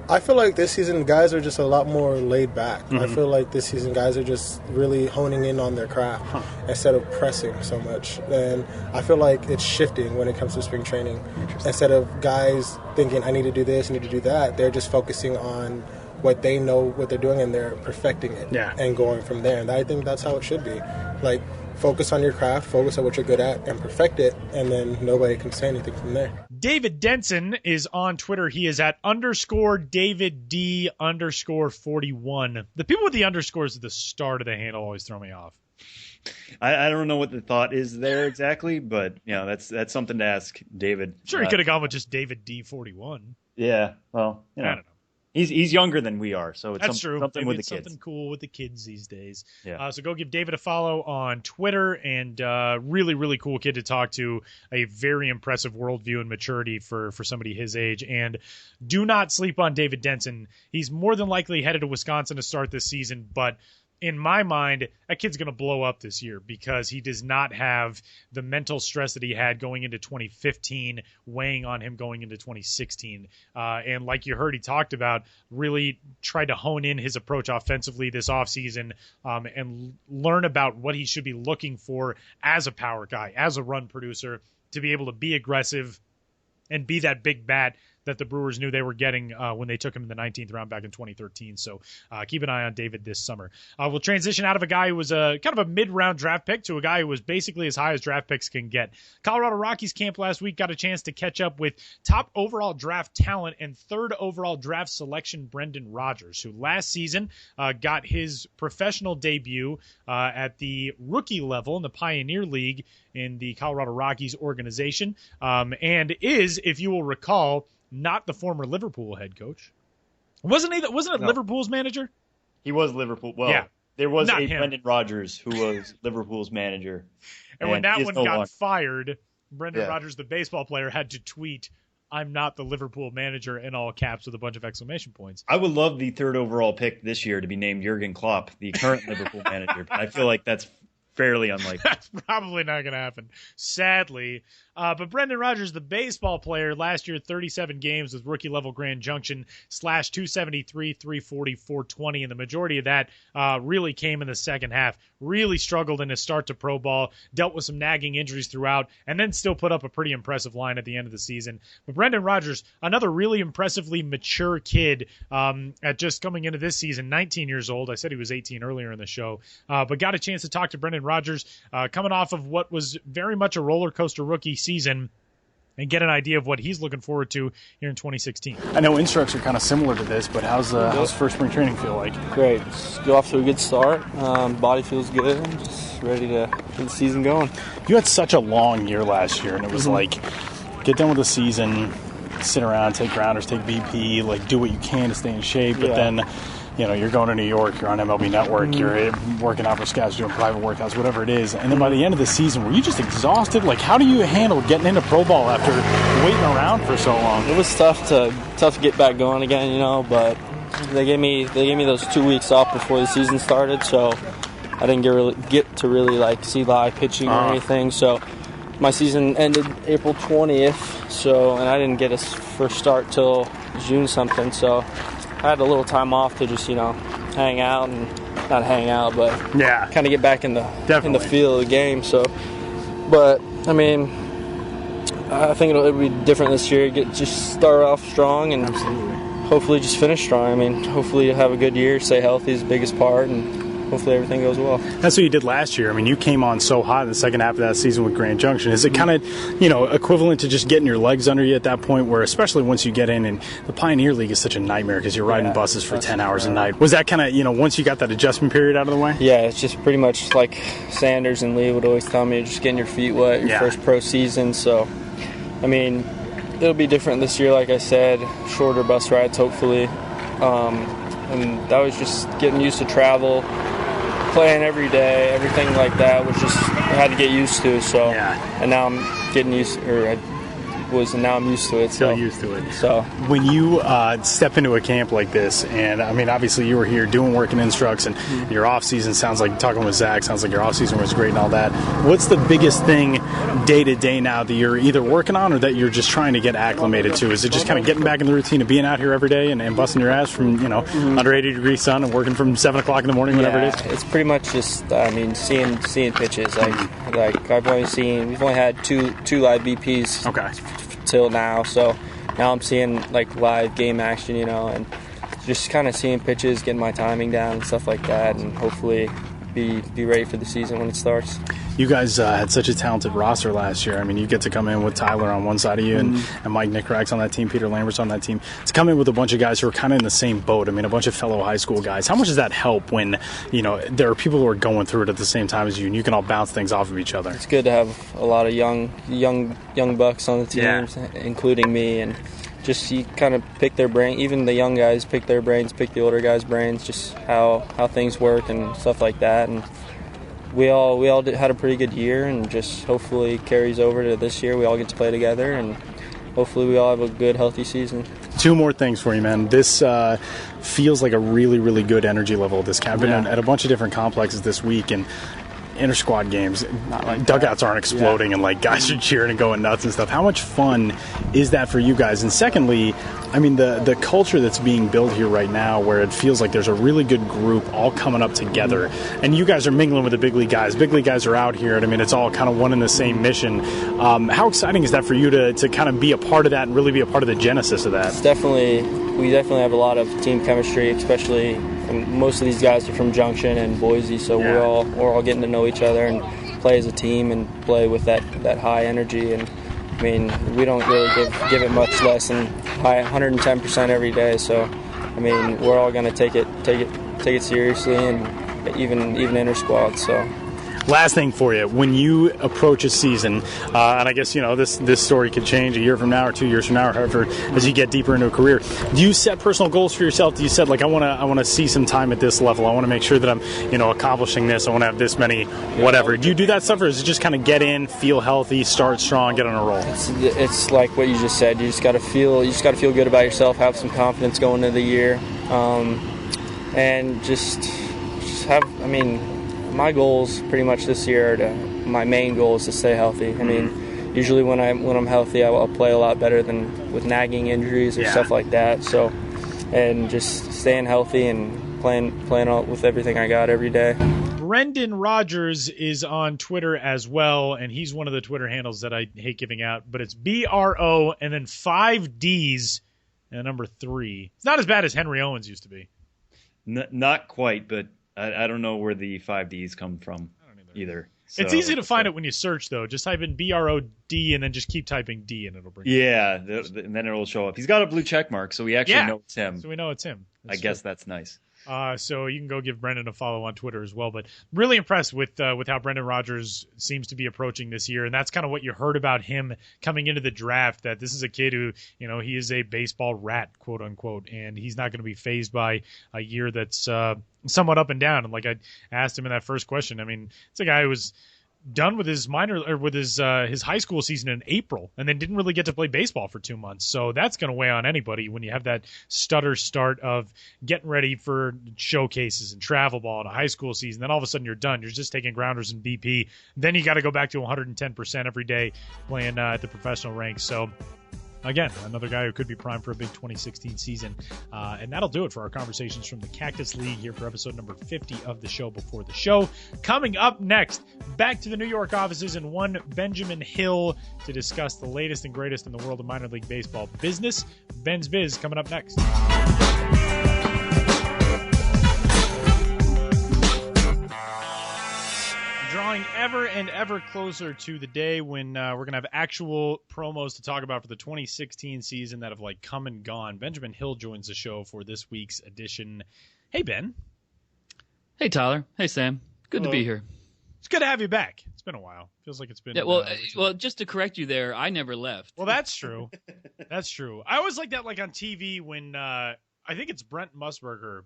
I feel like this season guys are just a lot more laid back. Mm-hmm. I feel like this season guys are just really honing in on their craft instead of pressing so much. And I feel like it's shifting when it comes to spring training. Instead of guys thinking, I need to do this, I need to do that, they're just focusing on what they know, what they're doing, and they're perfecting it and going from there. And I think that's how it should be. Like, focus on your craft, focus on what you're good at, and perfect it, and then nobody can say anything from there. David Denson is on Twitter. He is at _DavidD_41. The people with the underscores at the start of the handle always throw me off. I don't know what the thought is there exactly, but that's something to ask David. Sure, he could have gone with just David D41. Yeah, well, I don't know. He's younger than we are, so it's true. Something Maybe with it's the kids. Something cool with the kids these days. Yeah. So go give David a follow on Twitter, and really, really cool kid to talk to. A very impressive worldview and maturity for somebody his age. And do not sleep on David Denson. He's more than likely headed to Wisconsin to start this season, but in my mind, that kid's going to blow up this year because he does not have the mental stress that he had going into 2015 weighing on him going into 2016. And like you heard, he talked about really tried to hone in his approach offensively this offseason and learn about what he should be looking for as a power guy, as a run producer, to be able to be aggressive and be that big bat that the Brewers knew they were getting when they took him in the 19th round back in 2013. So keep an eye on David this summer. We'll transition out of a guy who was a kind of a mid-round draft pick to a guy who was basically as high as draft picks can get. Colorado Rockies camp last week got a chance to catch up with top overall draft talent and third overall draft selection Brendan Rodgers, who last season got his professional debut at the rookie level in the Pioneer League in the Colorado Rockies organization, and is, if you will recall, not the former Liverpool head coach. Wasn't it Liverpool's manager? He was Liverpool. Well, yeah, there was a Brendan Rodgers who was Liverpool's manager. And when that one got fired, Brendan Rodgers, the baseball player, had to tweet, "I'm not the Liverpool manager," in all caps with a bunch of exclamation points. I would love the third overall pick this year to be named Jurgen Klopp, the current Liverpool manager. But I feel like that's fairly unlikely. That's probably not going to happen, sadly. But Brendan Rodgers, the baseball player, last year 37 games with rookie-level Grand Junction, / 273, 340, 420, and the majority of that really came in the second half. Really struggled in his start to pro ball, dealt with some nagging injuries throughout, and then still put up a pretty impressive line at the end of the season. But Brendan Rodgers, another really impressively mature kid at just coming into this season, 19 years old. I said he was 18 earlier in the show, but got a chance to talk to Brendan Rodgers coming off of what was very much a roller coaster rookie season and get an idea of what he's looking forward to here in 2016. I know instructs are kind of similar to this, but how's first spring training feel like? Great. Just go off to a good start. Body feels good. I'm just ready to get the season going. You had such a long year last year, and it was like, get done with the season, sit around, take grounders, take BP, like do what you can to stay in shape, but then you're going to New York, you're on MLB Network, you're working out for scouts, doing private workouts, whatever it is. And then by the end of the season, were you just exhausted? Like, how do you handle getting into pro ball after waiting around for so long? It was tough to get back going again, but they gave me those 2 weeks off before the season started, so I didn't get to really like see live pitching or anything. So my season ended April 20th, and I didn't get a first start till June something. So I had a little time off to just hang out and not hang out, but kind of get back in the feel of the game. So, but I mean, I think it'll be different this year. Just start off strong and hopefully just finish strong. I mean, hopefully you'll have a good year, stay healthy is the biggest part, and hopefully everything goes well. That's what you did last year. I mean, you came on so hot in the second half of that season with Grand Junction. Is it kind of, equivalent to just getting your legs under you at that point, where especially once you get in, and the Pioneer League is such a nightmare because you're riding buses for 10 hours a night. Was that kind of, once you got that adjustment period out of the way? Yeah, it's just pretty much like Sanders and Lee would always tell me, just getting your feet wet, your first pro season. So, I mean, it'll be different this year, like I said, shorter bus rides, hopefully. And that was just getting used to travel, playing every day, everything like that was just, I had to get used to. So, and now I'm getting used, now I'm used to it. Still used to it. So when you step into a camp like this, and I mean, obviously you were here doing work and instructs, and your off season sounds like, talking with Zach, sounds like your off season was great and all that. What's the biggest thing day to day now that you're either working on or that you're just trying to get acclimated to? Is it just kind of getting back in the routine of being out here every day and busting your ass from under 80 degree sun and working from 7 o'clock in the morning, whatever it is? It's pretty much just seeing pitches. Like we've only had two live BPs till now, so now I'm seeing like live game action, and just kind of seeing pitches, getting my timing down and stuff like that, and hopefully be ready for the season when it starts. You guys had such a talented roster last year. I mean, you get to come in with Tyler on one side of you and Mike Nickerack's on that team, Peter Lambert's on that team. To come in with a bunch of guys who are kind of in the same boat. I mean, a bunch of fellow high school guys. How much does that help when, there are people who are going through it at the same time as you, and you can all bounce things off of each other? It's good to have a lot of young bucks on the teams, including me, and just you kind of pick their brain. Even the young guys pick their brains, pick the older guys' brains, just how things work and stuff like that. And we all had a pretty good year, and just hopefully carries over to this year. We all get to play together, and hopefully we all have a good, healthy season. 2 more things for you, man. This feels like a really, really good energy level at this camp. I've been at a bunch of different complexes this week, and inter-squad games, dugouts aren't exploding and like guys are cheering and going nuts and stuff. How much fun is that for you guys? And secondly, I mean, the culture that's being built here right now, where it feels like there's a really good group all coming up together, and you guys are mingling with the big league guys. Big league guys are out here, and I mean, it's all kind of one and the same mission. How exciting is that for you to kind of be a part of that and really be a part of the genesis of that? We definitely have a lot of team chemistry, especially most of these guys are from Junction and Boise, so we're all getting to know each other and play as a team and play with that high energy. And I mean, we don't really give it much less than 110% every day. So I mean, we're all going to take it seriously, and even inter squad. So. Last thing for you, when you approach a season, and I guess this story could change a year from now or 2 years from now, or however, as you get deeper into a career. Do you set personal goals for yourself? Do you set I want to see some time at this level? I want to make sure that I'm accomplishing this. I want to have this many whatever. Do you do that stuff, or is it just kind of get in, feel healthy, start strong, get on a roll? It's like what you just said. You just got to feel good about yourself, have some confidence going into the year, and just have. I mean, my goals pretty much this year my main goal is to stay healthy. I mean, usually when I'm healthy, I'll play a lot better than with nagging injuries or stuff like that. So, and just staying healthy and playing out with everything I got every day. Brendan Rodgers is on Twitter as well, and he's one of the Twitter handles that I hate giving out, but it's BRO and then 5 Ds and number 3. It's not as bad as Henry Owens used to be. Not quite, but I don't know where the 5 Ds come from either. So, it's easy to find it when you search, though. Just type in BROD and then just keep typing D, and it'll bring it up. And then it'll show up. He's got a blue check mark, so we actually know it's him. So we know it's him. I guess that's nice. So you can go give Brendan a follow on Twitter as well. But really impressed with how Brendan Rodgers seems to be approaching this year. And that's kind of what you heard about him coming into the draft, that this is a kid who, he is a baseball rat, quote unquote, and he's not going to be fazed by a year that's somewhat up and down. And like I asked him in that first question, I mean, it's a guy who was done with his his high school season in April, and then didn't really get to play baseball for 2 months. So that's going to weigh on anybody when you have that stutter start of getting ready for showcases and travel ball in a high school season. Then all of a sudden you're done. You're just taking grounders and BP. Then you got to go back to 110% every day playing at the professional ranks. So again, another guy who could be primed for a big 2016 season. And that'll do it for our conversations from the Cactus League here for episode number 50 of the show before the show. Coming up next, back to the New York offices and one Benjamin Hill to discuss the latest and greatest in the world of minor league baseball business. Ben's Biz coming up next. Drawing ever and ever closer to the day when we're going to have actual promos to talk about for the 2016 season that have come and gone. Benjamin Hill joins the show for this week's edition. Hey, Ben. Hey, Tyler. Hey, Sam. Good to be here. It's good to have you back. It's been a while. Feels like it's been. Yeah, well, just to correct you there, I never left. Well, that's true. That's true. I always like that, on TV when I think it's Brent Musburger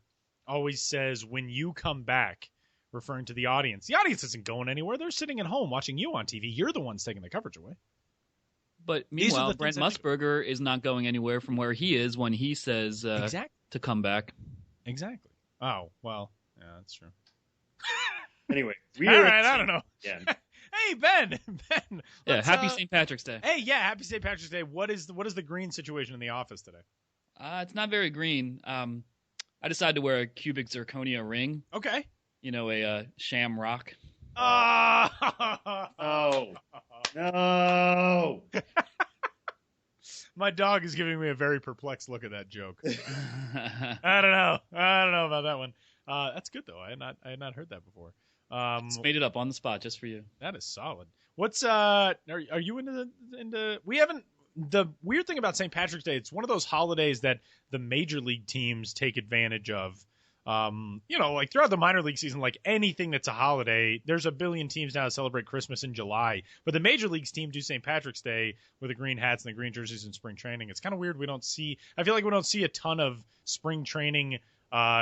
always says, "When you come back," referring to the audience. The audience isn't going anywhere. They're sitting at home watching you on TV. You're the ones taking the coverage away. But meanwhile, Brent Musburger is not going anywhere from where he is when he says to come back. Exactly. Oh, well, yeah, that's true. Anyway, all right, I don't know. Yeah. Hey, Ben. Yeah, happy St. Patrick's Day. Hey, yeah, happy St. Patrick's Day. What is the green situation in the office today? It's not very green. I decided to wear a cubic zirconia ring. Okay. A sham rock. Oh. No. My dog is giving me a very perplexed look at that joke. I don't know about that one. That's good though. I had not heard that before. It's made it up on the spot just for you. That is solid. What's are you into we haven't the weird thing about St. Patrick's Day, it's one of those holidays that the major league teams take advantage of. Throughout the minor league season, anything that's a holiday, there's a billion teams now that celebrate Christmas in July. But the major leagues team do St. Patrick's Day with the green hats and the green jerseys in spring training. It's kind of weird. I feel like we don't see a ton of spring training,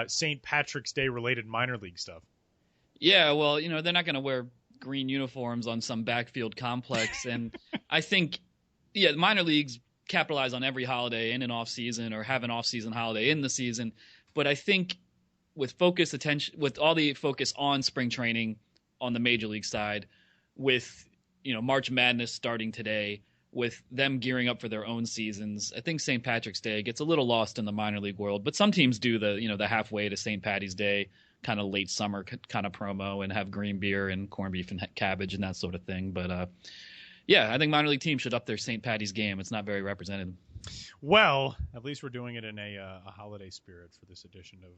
St. Patrick's Day related minor league stuff. Yeah, well, they're not going to wear green uniforms on some backfield complex. And I think, the minor leagues capitalize on every holiday in an off season or have an off season holiday in the season. But I think with all the focus on spring training on the major league side, with March Madness starting today, with them gearing up for their own seasons, I think St. Patrick's Day gets a little lost in the minor league world. But some teams do the halfway to St. Patty's Day kind of late summer kind of promo and have green beer and corned beef and cabbage and that sort of thing. But I think minor league teams should up their St. Patty's game. It's not very represented. Well, at least we're doing it in a holiday spirit for this edition of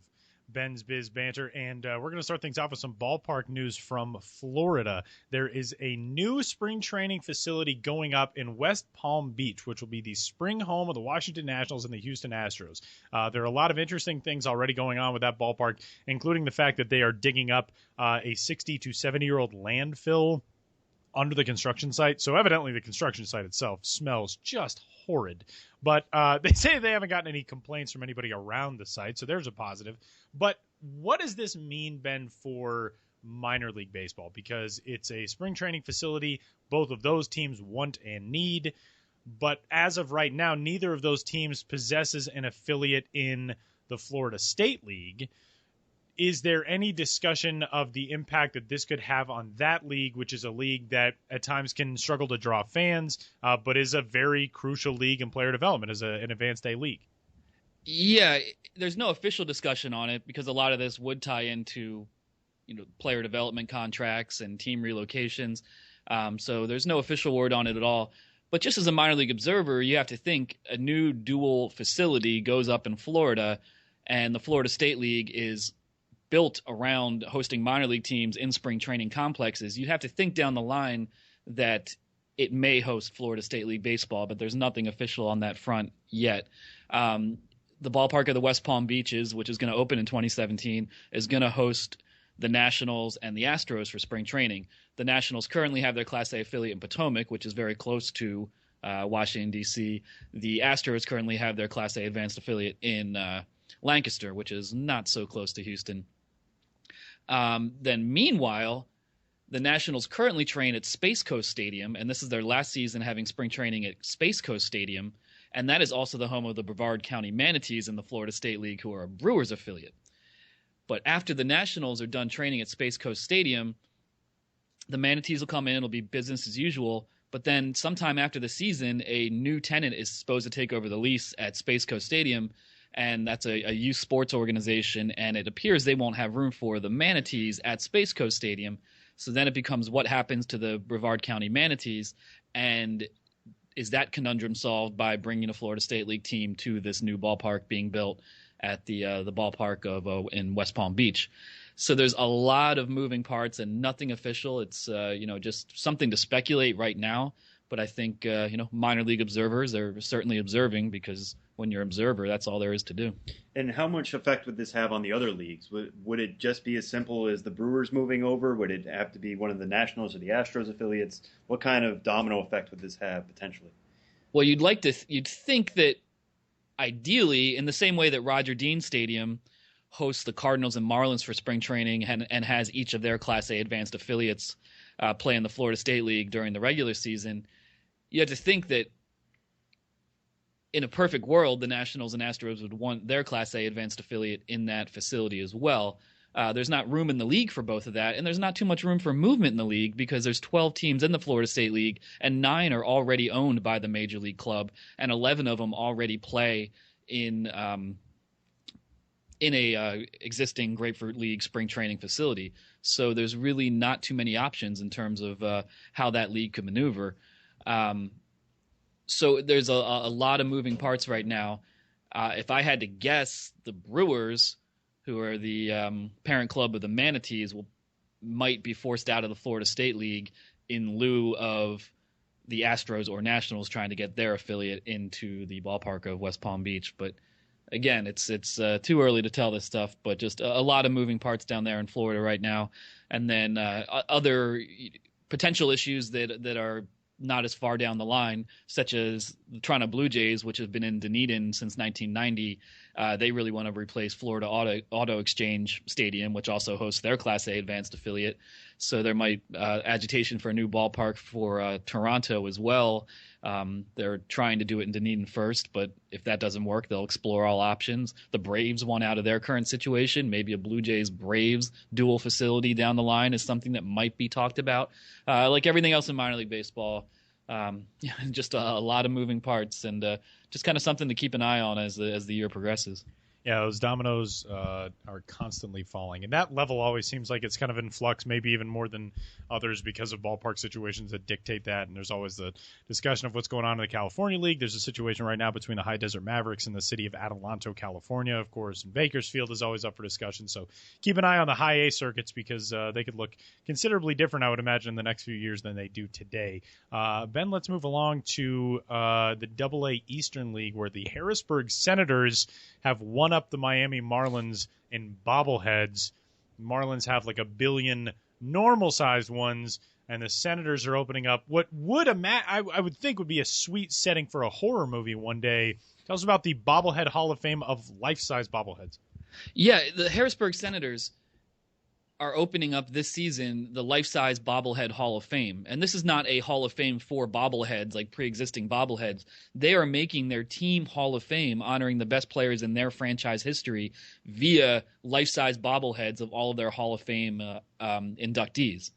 Ben's Biz Banter, and we're going to start things off with some ballpark news from Florida. There is a new spring training facility going up in West Palm Beach, which will be the spring home of the Washington Nationals and the Houston Astros. There are a lot of interesting things already going on with that ballpark, including the fact that they are digging up a 60 to 70-year-old landfill under the construction site. So evidently the construction site itself smells just horrid. But they say they haven't gotten any complaints from anybody around the site, so there's a positive. But what does this mean, Ben, for minor league baseball? Because it's a spring training facility both of those teams want and need. But as of right now, neither of those teams possesses an affiliate in the Florida State League. Is there any discussion of the impact that this could have on that league, which is a league that at times can struggle to draw fans, but is a very crucial league in player development as an advanced day league? Yeah, there's no official discussion on it because a lot of this would tie into, player development contracts and team relocations. So there's no official word on it at all. But just as a minor league observer, you have to think a new dual facility goes up in Florida, and the Florida State League is built around hosting minor league teams in spring training complexes. You have to think down the line that it may host Florida State League baseball, but there's nothing official on that front yet. The ballpark of the West Palm Beaches, which is going to open in 2017, is going to host the Nationals and the Astros for spring training. The Nationals currently have their Class A affiliate in Potomac, which is very close to Washington, D.C. The Astros currently have their Class A advanced affiliate in Lancaster, which is not so close to Houston. Then meanwhile, The Nationals currently train at Space Coast Stadium, and this is their last season having spring training at Space Coast Stadium, and that is also the home of the Brevard County Manatees in the Florida State League, who are a Brewers affiliate. But after the Nationals are done training at Space Coast Stadium, the Manatees will come in, it'll be business as usual, but then sometime after the season, a new tenant is supposed to take over the lease at Space Coast Stadium, and that's a youth sports organization, and it appears they won't have room for the Manatees at Space Coast Stadium. So then it becomes what happens to the Brevard County Manatees, and is that conundrum solved by bringing a Florida State League team to this new ballpark being built at the ballpark of in West Palm Beach? So there's a lot of moving parts and nothing official. It's just something to speculate right now. But I think minor league observers are certainly observing, because when you're an observer, that's all there is to do. And how much effect would this have on the other leagues? Would it just be as simple as the Brewers moving over? Would it have to be one of the Nationals or the Astros affiliates? What kind of domino effect would this have potentially? Well, you'd think that ideally, in the same way that Roger Dean Stadium hosts the Cardinals and Marlins for spring training and has each of their Class A advanced affiliates play in the Florida State League during the regular season, you have to think that in a perfect world, the Nationals and Astros would want their Class A advanced affiliate in that facility as well. There's not room in the league for both of that, and there's not too much room for movement in the league because there's 12 teams in the Florida State League, and 9 are already owned by the Major League Club, and 11 of them already play in a existing Grapefruit League spring training facility. So there's really not too many options in terms of how that league could maneuver. So there's a lot of moving parts right now. If I had to guess, the Brewers, who are the parent club of the Manatees, might be forced out of the Florida State League in lieu of the Astros or Nationals trying to get their affiliate into the ballpark of West Palm Beach. But again, it's too early to tell this stuff, but just a lot of moving parts down there in Florida right now. And then other potential issues that are not as far down the line, such as the Toronto Blue Jays, which have been in Dunedin since 1990. They really want to replace Florida Auto Exchange Stadium, which also hosts their Class A advanced affiliate. So there might agitation for a new ballpark for Toronto as well. They're trying to do it in Dunedin first, but if that doesn't work, they'll explore all options. The Braves want out of their current situation. Maybe a Blue Jays-Braves dual facility down the line is something that might be talked about. Like everything else in minor league baseball, just a lot of moving parts, and just kind of something to keep an eye on as the year progresses. Yeah, those dominoes are constantly falling. And that level always seems like it's kind of in flux, maybe even more than others because of ballpark situations that dictate that. And there's always the discussion of what's going on in the California League. There's a situation right now between the High Desert Mavericks and the city of Adelanto, California, of course. And Bakersfield is always up for discussion. So keep an eye on the High A circuits because they could look considerably different, I would imagine, in the next few years than they do today. Ben, let's move along to the Double A Eastern League, where the Harrisburg Senators have won up the Miami Marlins in bobbleheads. Marlins have like 1 billion normal-sized ones, and the Senators are opening up what I would think would be a sweet setting for a horror movie one day. Tell us about the Bobblehead Hall of Fame of life-size bobbleheads. Yeah, the Harrisburg Senators are opening up this season the life-size bobblehead Hall of Fame. And this is not a Hall of Fame for bobbleheads, like pre-existing bobbleheads. They are making their team Hall of Fame, honoring the best players in their franchise history via life-size bobbleheads of all of their Hall of Fame inductees.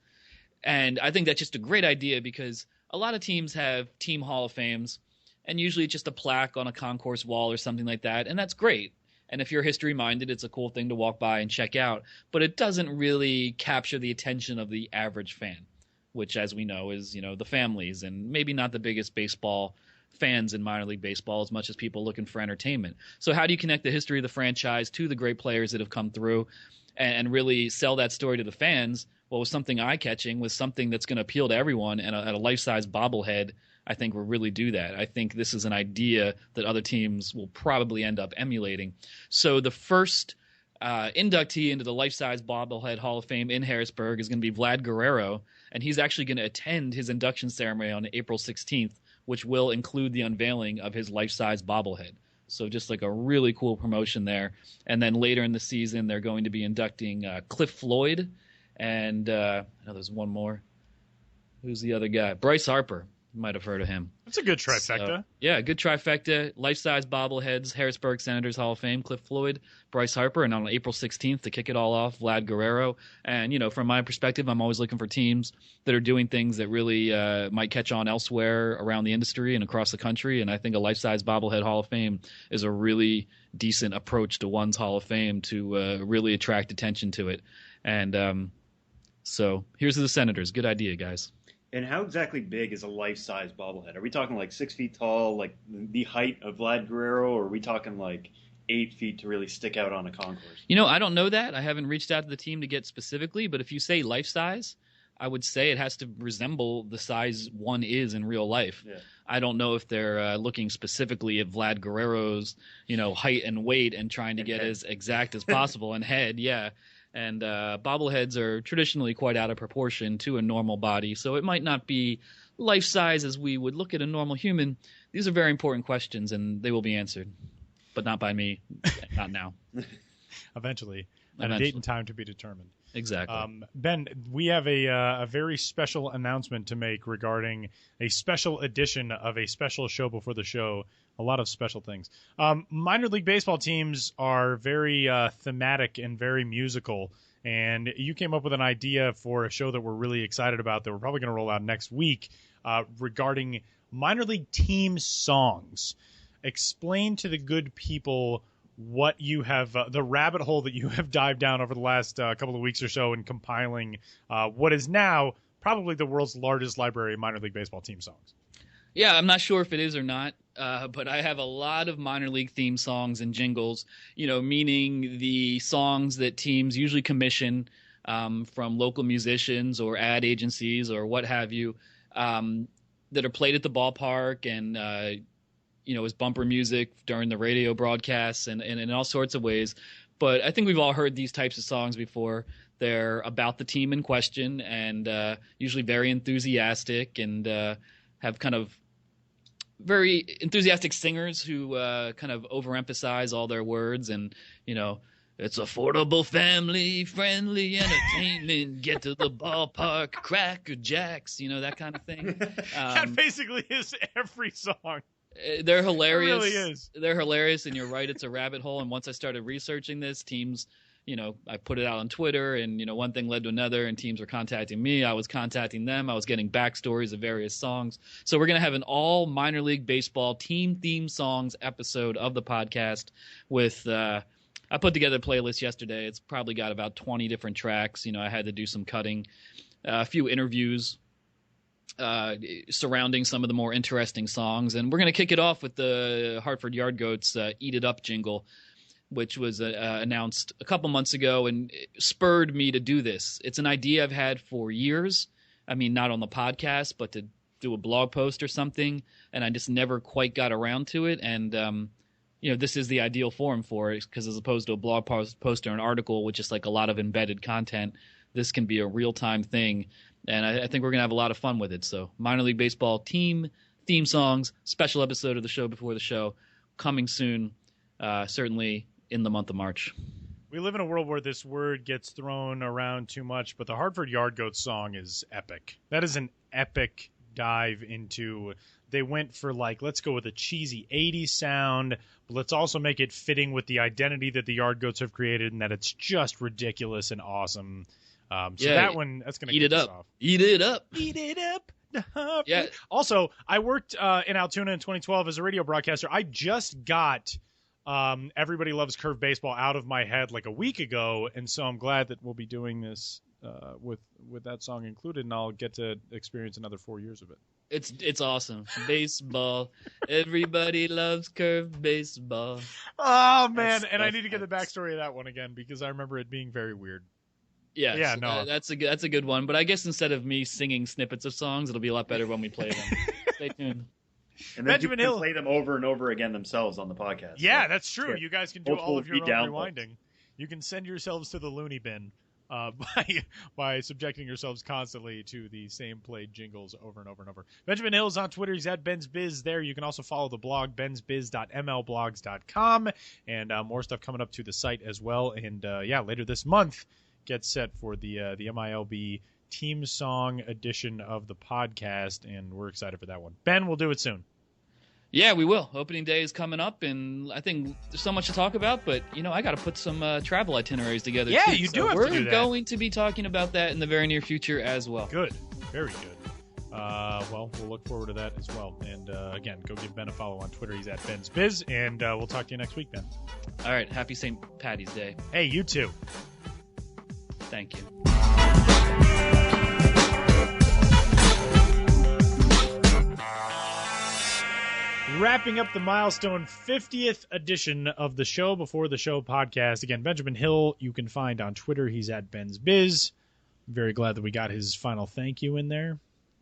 And I think that's just a great idea because a lot of teams have team Hall of Fames, and usually it's just a plaque on a concourse wall or something like that, and that's great. And if you're history-minded, it's a cool thing to walk by and check out. But it doesn't really capture the attention of the average fan, which, as we know, is, the families and maybe not the biggest baseball fans in minor league baseball as much as people looking for entertainment. So how do you connect the history of the franchise to the great players that have come through and really sell that story to the fans? Well, with something eye-catching, with something that's going to appeal to everyone, and a life-size bobblehead, I think will really do that. I think this is an idea that other teams will probably end up emulating. So the first inductee into the life-size bobblehead Hall of Fame in Harrisburg is going to be Vlad Guerrero, and he's actually going to attend his induction ceremony on April 16th, which will include the unveiling of his life-size bobblehead. So just like a really cool promotion there. And then later in the season, they're going to be inducting Cliff Floyd And I know there's one more. Who's the other guy? Bryce Harper. You might have heard of him. That's a good trifecta. So, yeah, good trifecta. Life-size bobbleheads, Harrisburg Senators Hall of Fame, Cliff Floyd, Bryce Harper, and on April 16th to kick it all off, Vlad Guerrero. And, from my perspective, I'm always looking for teams that are doing things that really might catch on elsewhere around the industry and across the country. And I think a life-size bobblehead Hall of Fame is a really decent approach to one's Hall of Fame to really attract attention to it. And so here's to the Senators. Good idea, guys. And how exactly big is a life-size bobblehead? Are we talking like 6 feet tall, like the height of Vlad Guerrero, or are we talking like 8 feet to really stick out on a concourse? I don't know that. I haven't reached out to the team to get specifically, but if you say life-size, I would say it has to resemble the size one is in real life. Yeah. I don't know if they're looking specifically at Vlad Guerrero's, height and weight and trying to get as exact as possible and head, yeah. And bobbleheads are traditionally quite out of proportion to a normal body, so it might not be life-size as we would look at a normal human. These are very important questions, and they will be answered, but not by me, not now. Eventually. At a date and time to be determined. Exactly. Ben, we have a very special announcement to make regarding a special edition of a special show before the show. A lot of special things. Minor league baseball teams are very thematic and very musical, and you came up with an idea for a show that we're really excited about that we're probably going to roll out next week regarding minor league team songs. Explain to the good people what you have, the rabbit hole that you have dived down over the last couple of weeks or so in compiling what is now probably the world's largest library of minor league baseball team songs. Yeah, I'm not sure if it is or not, but I have a lot of minor league theme songs and jingles, meaning the songs that teams usually commission from local musicians or ad agencies or what have you that are played at the ballpark and as bumper music during the radio broadcasts and in all sorts of ways. But I think we've all heard these types of songs before. They're about the team in question and usually very enthusiastic and have kind of very enthusiastic singers who kind of overemphasize all their words and, it's affordable, family-friendly entertainment. Get to the ballpark, Cracker Jacks, that kind of thing. That basically is every song. They're hilarious. It really is. They're hilarious, and you're right, it's a rabbit hole. And once I started researching this, teams, I put it out on Twitter, and, one thing led to another, and teams were contacting me. I was contacting them. I was getting backstories of various songs. So we're going to have an all minor league baseball team theme songs episode of the podcast with I put together a playlist yesterday. It's probably got about 20 different tracks. I had to do some cutting, a few interviews surrounding some of the more interesting songs. And we're going to kick it off with the Hartford Yard Goats Eat It Up jingle, which was announced a couple months ago and spurred me to do this. It's an idea I've had for years. I mean, not on the podcast, but to do a blog post or something. And I just never quite got around to it. And, this is the ideal forum for it because as opposed to a blog post or an article with just like a lot of embedded content, this can be a real-time thing. And I think we're going to have a lot of fun with it. So minor league baseball team theme songs, special episode of the show before the show, coming soon, certainly in the month of March. We live in a world where this word gets thrown around too much, but the Hartford Yard Goats song is epic. That is an epic dive into, they went for let's go with a cheesy 80s sound, but let's also make it fitting with the identity that the Yard Goats have created and that it's just ridiculous and awesome. That one, that's going to eat it up. Off. Eat it up. Eat it up. Yeah. Also, I worked in Altoona in 2012 as a radio broadcaster. I just got Everybody Loves Curve Baseball out of my head like a week ago, and so I'm glad that we'll be doing this with that song included, and I'll get to experience another 4 years of it. It's awesome. Baseball. Everybody loves curved baseball. Oh, man. And I need to get the backstory of that one again because I remember it being very weird. Yes, yeah, no. That's a good one. But I guess instead of me singing snippets of songs, it'll be a lot better when we play them. Stay tuned. And then Benjamin Hill play them over and over again themselves on the podcast. Yeah, that's true. You guys can do all of your own rewinding. Rewinding. You can send yourselves to the loony bin by subjecting yourselves constantly to the same played jingles over and over and over. Benjamin Hill is on Twitter. He's at Ben's Biz there. You can also follow the blog, bensbiz.mlblogs.com, and more stuff coming up to the site as well. And later this month, get set for the MILB team song edition of the podcast, and we're excited for that one. Ben, we'll do it soon. Yeah, we will. Opening day is coming up, and I think there's so much to talk about, but, I got to put some travel itineraries together. Yeah, too. you do have to do that. We're going to be talking about that in the very near future as well. Good. Very good. Well, we'll look forward to that as well. And, again, go give Ben a follow on Twitter. He's at Ben's Biz, and we'll talk to you next week, Ben. All right. Happy St. Patty's Day. Hey, you too. Thank you. Wrapping up the milestone 50th edition of the Show Before the Show podcast. Again, Benjamin Hill, you can find on Twitter. He's at Ben's Biz. I'm very glad that we got his final thank you in there.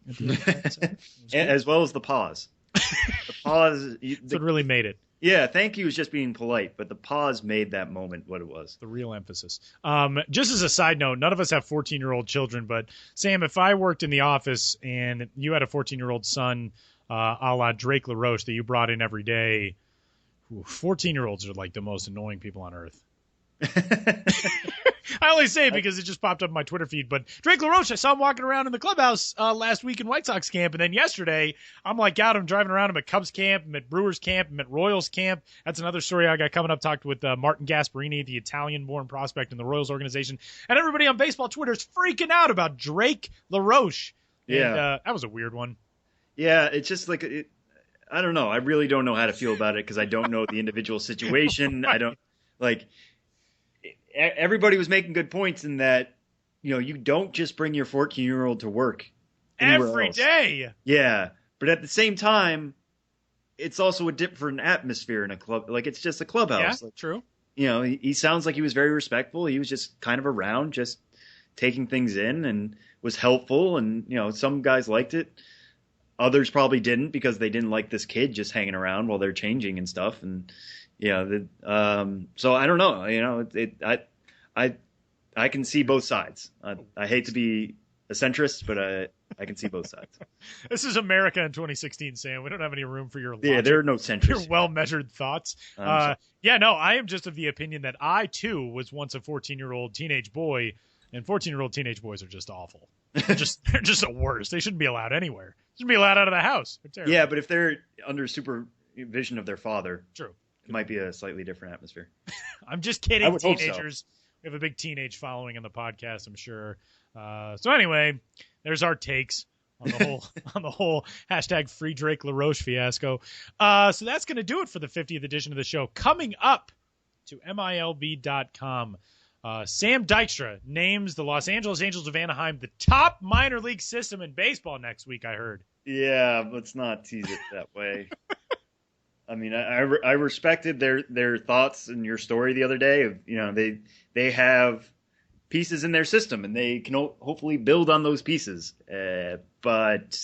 At the end of that episode. As well as the pause. The pause. That's what really made it. Yeah, thank you was just being polite, but the pause made that moment what it was. The real emphasis. Just as a side note, none of us have 14-year-old children, but Sam, if I worked in the office and you had a 14-year-old son, a la Drake LaRoche that you brought in every day, 14-year-olds are like the most annoying people on earth. I only say it because it just popped up in my Twitter feed, but Drake LaRoche, I saw him walking around in the clubhouse last week in White Sox camp, and then yesterday, I'm driving around. I'm at Cubs camp, I'm at Brewers camp, I'm at Royals camp. That's another story I got coming up. Talked with Martin Gasparini, the Italian-born prospect in the Royals organization, and everybody on baseball Twitter is freaking out about Drake LaRoche. Yeah. And, that was a weird one. Yeah, it's just like I don't know. I really don't know how to feel about it because I don't know the individual situation. Right. I don't like. Everybody was making good points in that, you don't just bring your 14-year-old to work every day. Yeah, but at the same time, it's also a different atmosphere in a club. Like it's just a clubhouse. Yeah, like, true. He sounds like he was very respectful. He was just kind of around, just taking things in, and was helpful. And some guys liked it. Others probably didn't because they didn't like this kid just hanging around while they're changing and stuff. And so I don't know. I can see both sides. I hate to be a centrist, but I can see both sides. This is America in 2016, Sam. We don't have any room for your logic, yeah. There are no centrists. your well-measured thoughts. I am just of the opinion that I too was once a 14-year-old teenage boy, and 14-year-old teenage boys are just awful. They're just the worst. They shouldn't be allowed anywhere. They shouldn't be allowed out of the house. They're terrible. Yeah, but if they're under supervision of their father, true. It might be a slightly different atmosphere. I'm just kidding, I would hope so. teenagers. We have a big teenage following on the podcast, I'm sure. So anyway, there's our takes on the whole hashtag Free Drake LaRoche fiasco. So that's going to do it for the 50th edition of the show. Coming up to MILB.com, Sam Dykstra names the Los Angeles Angels of Anaheim the top minor league system in baseball next week, I heard. Yeah, let's not tease it that way. I mean, I respected their thoughts in your story the other day. Of they have pieces in their system and they can hopefully build on those pieces, but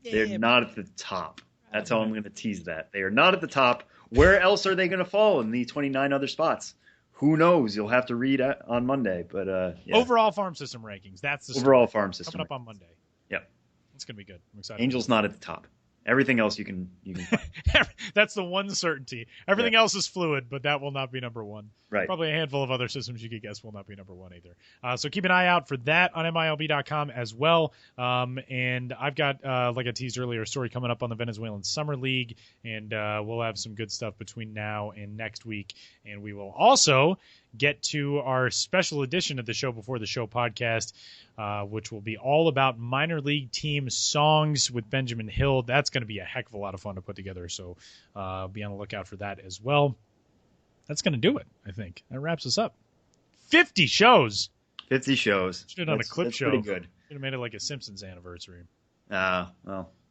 they're not at the top. That's how I'm going to tease that. They are not at the top. Where else are they going to fall in the 29 other spots? Who knows? You'll have to read on Monday. But yeah. Overall farm system rankings. That's the overall farm system coming up on Monday. Yep, it's going to be good. I'm excited. Angels not at the top. Everything else you can find. That's the one certainty. Everything else is fluid, but that will not be number one. Right. Probably a handful of other systems you could guess will not be number one either. So keep an eye out for that on MILB.com as well. And I've got, like I teased earlier, a story coming up on the Venezuelan Summer League, and we'll have some good stuff between now and next week. And we will also get to our special edition of the Show Before the Show podcast, which will be all about minor league team songs with Benjamin Hill. That's going to be a heck of a lot of fun to put together, so be on the lookout for that as well. That's going to do it, I think. That wraps us up. 50 shows. 50 shows. Should have done a clip show. Pretty good. Should have made it like a Simpsons anniversary. Well,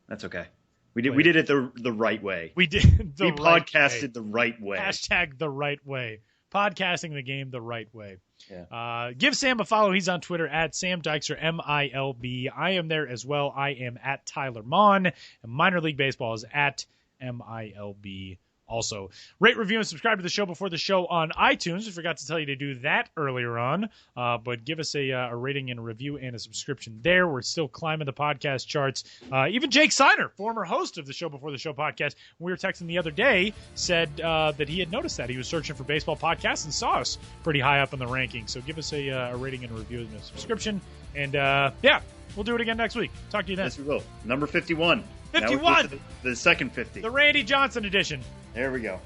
that's okay. We did it the right way. We did we podcasted the right way. Hashtag the right way. Podcasting the game the right way. Yeah. Give Sam a follow. He's on Twitter at Sam Dykstra, MILB. I am there as well. I am at Tyler Mon. And Minor League Baseball is at MILB Also, rate, review, and subscribe to the show before the show on iTunes. We forgot to tell you to do that earlier on, but give us a rating and a review and a subscription there. We're still climbing the podcast charts. Even Jake Seiner, former host of the Show Before the Show podcast, when we were texting the other day, said that he had noticed that. He was searching for baseball podcasts and saw us pretty high up in the rankings. So give us a rating and a review and a subscription. And, we'll do it again next week. Talk to you then. Yes, we will. Number 51. 51! Now we're the second 50. The Randy Johnson edition. There we go.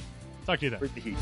Talk to you then. Break the heat.